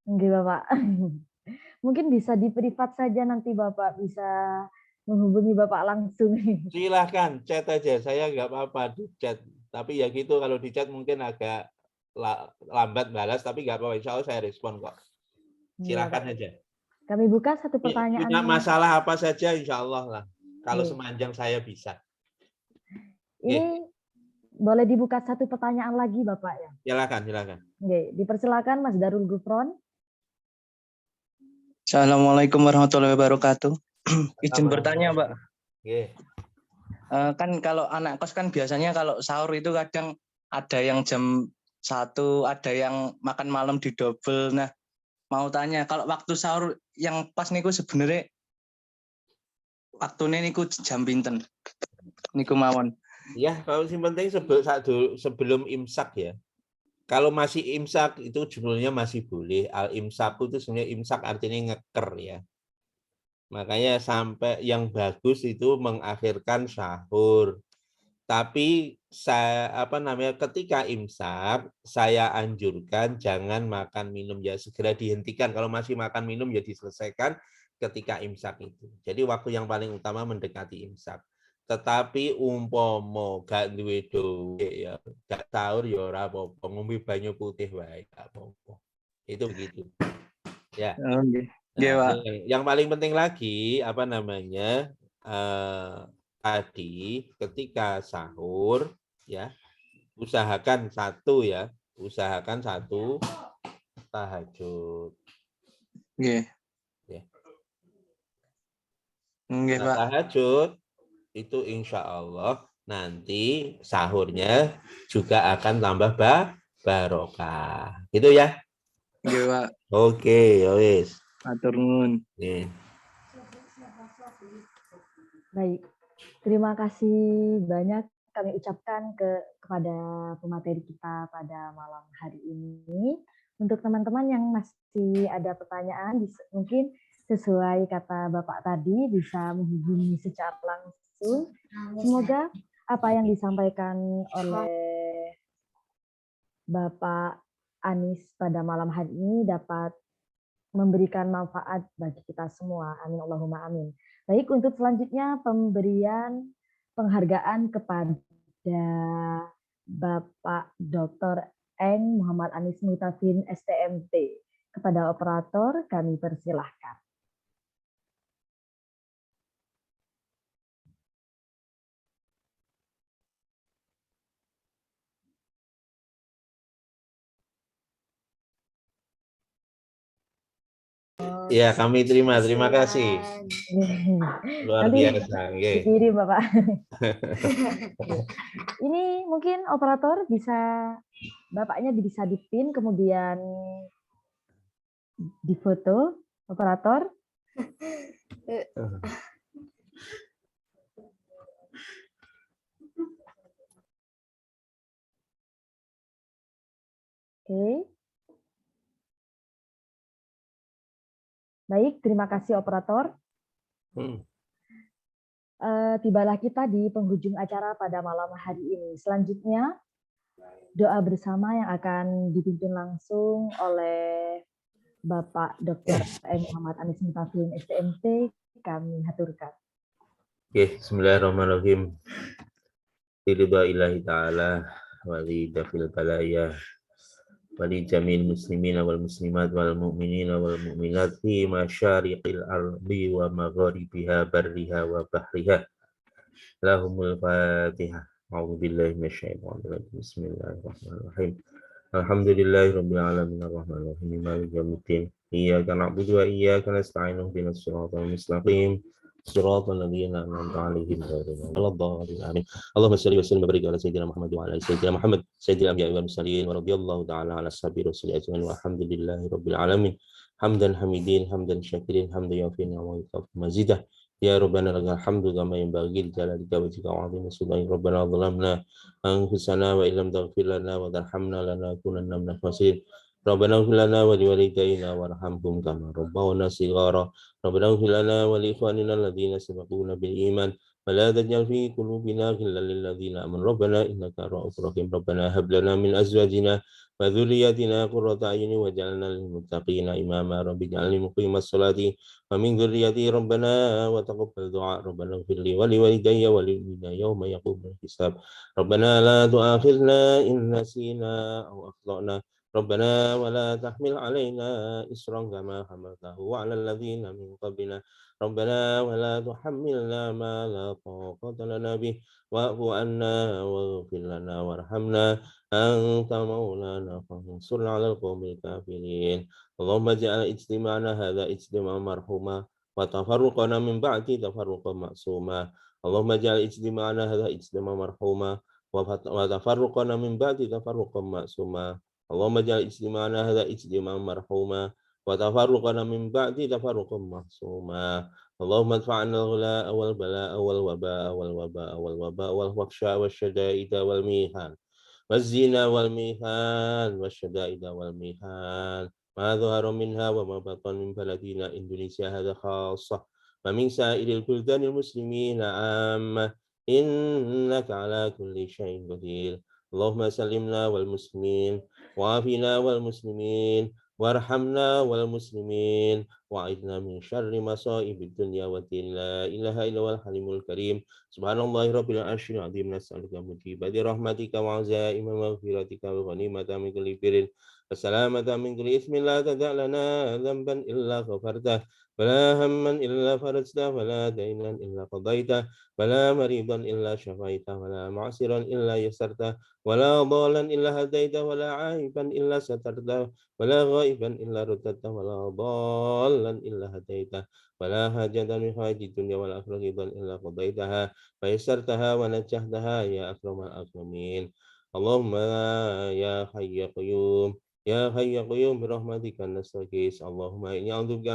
Enggak, Bapak. Mungkin bisa di privat saja, nanti Bapak bisa menghubungi Bapak langsung. Silahkan chat aja, saya nggak apa-apa di chat. Tapi ya gitu, kalau di chat mungkin agak lambat balas, tapi nggak apa-apa, insya Allah saya respon kok. Iya, Silakan Pak. aja. Kami buka satu pertanyaan. Punya masalah apa saja, insya Allah lah. Kalau Iya. sepanjang saya bisa. Ini boleh dibuka satu pertanyaan lagi, Bapak ya? Silakan. Oke, dipersilakan Mas Darul Gufron. Assalamualaikum warahmatullahi wabarakatuh. Izin bertanya, Pak. Kan kalau anak kos kan biasanya kalau sahur itu kadang ada yang jam 1, ada yang makan malam di double. Nah, mau tanya kalau waktu sahur yang pas niku sebenarnya waktunya niku jam pinten? Niku mawon. Ya, kalau yang penting sebelum imsak ya. Kalau masih imsak itu judulnya masih boleh. Al-imsak itu sebenarnya imsak artinya ngeker ya. Makanya sampai yang bagus itu mengakhirkan sahur. Tapi ketika imsak saya anjurkan jangan makan minum ya, segera dihentikan. Kalau masih makan minum ya diselesaikan ketika imsak itu. Jadi waktu yang paling utama mendekati imsak. Tetapi umpomo gak duwe duwe ya, gak sahur ya ora apa-apa, ngombe banyu putih wae gak apa-apa. Itu begitu. Ya. Nah, yang paling penting lagi tadi ketika sahur ya usahakan satu tahajud. Nggih. Ya. Nggih, Pak. Tahajud itu insya Allah nanti sahurnya juga akan tambah barokah. Gitu ya. Nggih, Pak. Oke, wis. Matur nuwun. Baik, terima kasih banyak kami ucapkan kepada pemateri kita pada malam hari ini. Untuk teman-teman yang masih ada pertanyaan, mungkin sesuai kata Bapak tadi bisa menghubungi secara langsung. Semoga apa yang disampaikan oleh Bapak Anies pada malam hari ini dapat memberikan manfaat bagi kita semua. Amin Allahumma amin. Baik, untuk selanjutnya pemberian penghargaan kepada Bapak Dr. Eng Muhammad Anies Mutafin STMT. Kepada operator kami persilahkan. Ya, kami terima kasih. Luar biasa. Dikirim, Bapak. Ini mungkin operator Bapaknya bisa dipin, kemudian difoto, operator. Oke. Baik, terima kasih operator. Tibalah kita di penghujung acara pada malam hari ini. Selanjutnya, doa bersama yang akan dipimpin langsung oleh Bapak Dr. Eng Muhammad Anies Mutafin STMT, kami haturkan. Bismillahirrahmanirrahim. Ridha ilahi ta'ala wali dafil balaya wali jamil muslimin wal muslimat wal mu'minin wal mu'minat fi masyariqil ardi wa magharibiha barriha wa bahriha. Lahumul Fatihah. A'udzu billahi minasyaitonir rajim. Bismillahirrahmanirrahim. Alhamdulillahirabbil alamin arrahmanir rahim maliki yaumiddin. Iyyaka na'budu wa iyyaka nasta'in ihdinas siratal mustaqim. Siratal ladzina an'amta 'alaihim ghairil maghdubi 'alaihim. Allahumma shalli wa sallim wa barik ala sayyidina Muhammad wa ala sayyidina Muhammad sayyidil anbiya'i wal mursalin wa radhiyallahu ta'ala 'ala ashabi rasulil ajmain walhamdulillahirabbil alamin. Hamdan hamidin, hamdan syakirin, hamdan yafina wa yukafi mazidah. Ya Rabbana lakal hamdu kama yanbaghi li jalalika wajhika wa 'azimi sultanik. Rabbana zalamna anfusana wa illam taghfir lana wa tarhamna lanakunanna minal khasirin. Rabbana ighfir lana wa liwalidayna warhamhum kama rabbawna shighara. Rabbana ighfir lana wa li ikhwanina alladziina sabaquna bil iman ولا تجعل في قلوبنا غلا للذين آمنوا ربنا إنك رؤوف رحيم ربنا هب لنا من أزواجنا وذرياتنا قرة أعين واجعلنا للمتقين إماما رب اجعلني مقيم الصلاة ومن ذريتي ربنا وتقبل دعاء ربنا اغفر لي ولوالدي وللمؤمنين يوم يقوم الحساب ربنا لا تؤاخذنا إن نسينا أو أخطأنا ربنا ولا تحمل علينا إصرا كما حملته على الذين من قبلنا ربنا ولا تحملنا ما لا طاقة لنا به واعف عنا واغفر لنا وارحمنا أنت مولانا فانصرنا على القوم الكافرين اللهم اجعل اجتماعنا هذا اجتماعا مرحوما وتفرقنا من بعد تفرقا معصوما اللهم اجعل اجتماعنا هذا اجتماعا مرحوما وتفرقنا من بعد تفرقا معصوما اللهم اجعل اجتماعنا هذا اجتماعا مرحوما وتفرقنا من بعد تفرقا معصوما اللهم ادفع عنا الغلاء والبلاء والوباء والفحشاء والشدائد والميحان والزنا والميحان والشدائد والميحان ما ظهر منها وما بطن من بلدنا إندونيسيا هذا خاصة ومن سائر البلدان المسلمين عامة إنك على كل شيء قدير اللهم سلمنا والمسلمين وعافنا والمسلمين وارحمنا والمسلمين وأعذنا من شر مصائب الدنيا والدين لا إله إلا هو الحليم الكريم سبحان الله رب العرش العظيم نسألك مجيب برحمتك وعزائم مغفرتك وغنيمة من كل بر وسلامة من كل إثم لا تدع لنا ذنبا إلا غفرته ولا هما إلا فرجته ولا دينا إلا قضيته ولا مريضا إلا شفيته ولا معسرا إلا يسرته ولا ضالا إلا هديته ولا عائبا إلا سترته ولا غائبا إلا رددته ولا ضالا إلا هديته ولا حاجة من حوائج الدنيا والآخرة إلا قضيتها فيسرتها ونجحتها يا أكرم الأكرمين اللهم يا حي يا قيوم يا حي يا قيوم برحمتك نستغيث اللهم إني أعوذ بك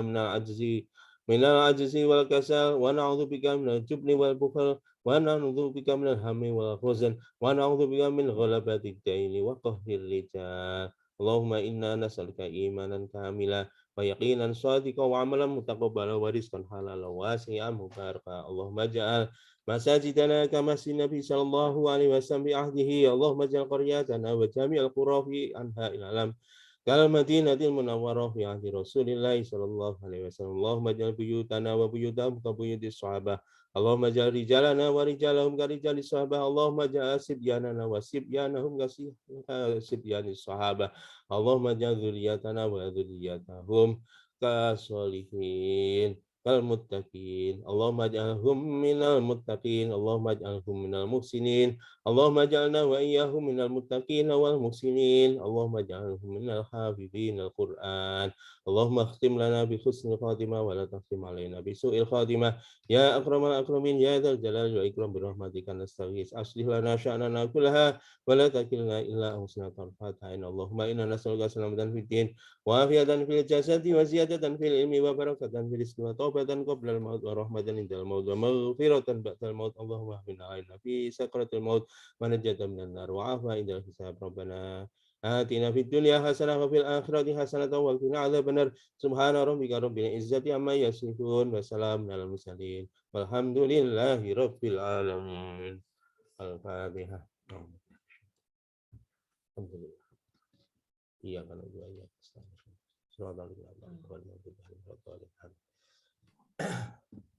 من العجز والكسل ونعوذ بك من الجبن والبخل ونعوذ بك من الهم والحزن ونعوذ بك من غلبة الدين وقهر الرجال اللهم إنا نسألك إيمانا كاملا ويقينا صادقا وعملا متقبلا ورزقا حلالا واسعا مباركا اللهم اجعل مساجدنا كمسجد النبي صلى الله عليه وسلم بعهده اللهم اجعل قرياتنا وجميع القرى في أنحاء العالم كالمدينة المنورة في عهد رسول الله صلى الله عليه وسلم اللهم اجعل بيوتنا وبيوتهم كبيوت الصحابة اللهم اجعل رجالنا ورجالهم كرجال الصحابة اللهم اجعل سبياننا وسبيانهم كسبيان الصحابة اللهم اجعل ذريتنا وذريتهم كصالحين كالمتقين اللهم اجعلهم من المتقين اللهم اجعلهم من المحسنين اللهم اجعلنا وإياهم من المتقين والمحسنين اللهم اجعلهم من الحافظين القرآن اللهم اختم لنا بحسن الخاتمة ولا تختم علينا بسوء الخاتمة يا أكرم الأكرمين يا ذا الجلال والإكرام برحمتك نستغيث أصلح لنا شأننا كلها ولا تكلنا إلا أنفسنا طرفة عين اللهم إنا نسألك سلامة في الدين وعافية في الجسد وزيادة في العلم وبركة في الرزق وتوبة قبل الموت ورحمة عند الموت ومغفرة بعد الموت اللهم اهدنا علينا في سكرة الموت ونجاة من النار وعافية عند الحساب ربنا آتنا في الدنيا حسنة وفي الآخرة حسنة وقنا عذاب النار سبحان ربك رب العزة عما يصفون وسلام على المرسلين والحمد لله رب العالمين الفاتحة الحمد لله إياك نعبد وإياك نستعين صراط الذين أنعمت عليهم.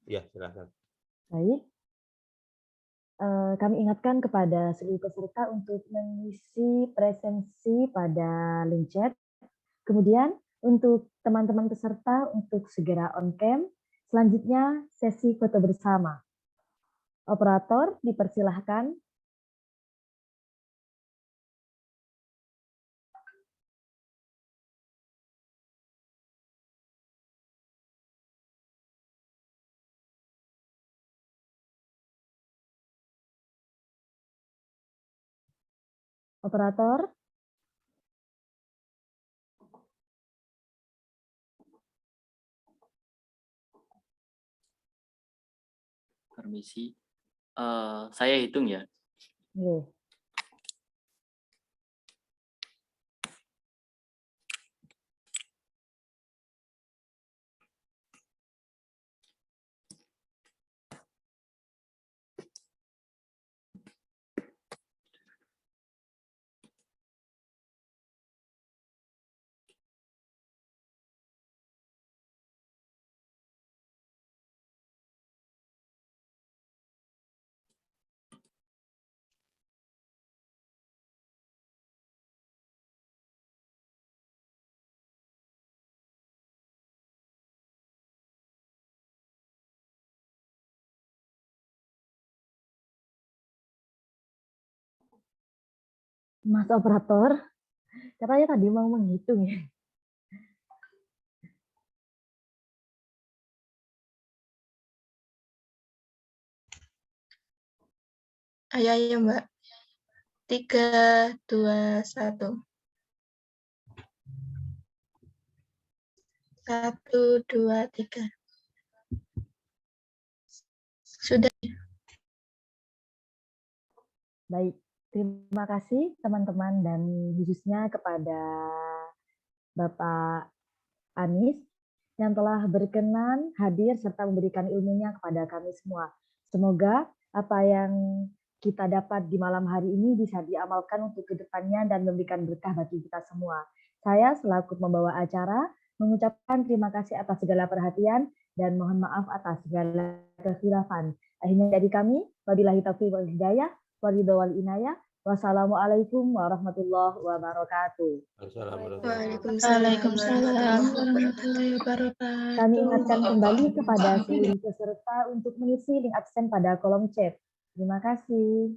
Ya, silakan. Baik. Kami ingatkan kepada seluruh peserta untuk mengisi presensi pada link chat. Kemudian untuk teman-teman peserta untuk segera on cam. Selanjutnya sesi foto bersama. Operator dipersilahkan. Operator. Permisi, saya hitung ya. Oke. Mas operator, katanya tadi mau menghitung ya. Ayo Mbak. 3, 2, 1. 1, 2, 3. Sudah. Baik, terima kasih teman-teman dan khususnya kepada Bapak Anis yang telah berkenan hadir serta memberikan ilmunya kepada kami semua. Semoga apa yang kita dapat di malam hari ini bisa diamalkan untuk kedepannya dan memberikan berkah bagi kita semua. Saya selaku membawa acara mengucapkan terima kasih atas segala perhatian dan mohon maaf atas segala kekhilafan. Akhirnya dari kami, wabillahi taufiq wal hidayah, waridho wal inayah. Wassalamualaikum warahmatullahi wabarakatuh. Waalaikumsalam warahmatullahi wabarakatuh. Kami ingatkan kembali kepada seluruh peserta untuk mengisi link absen pada kolom chat. Terima kasih.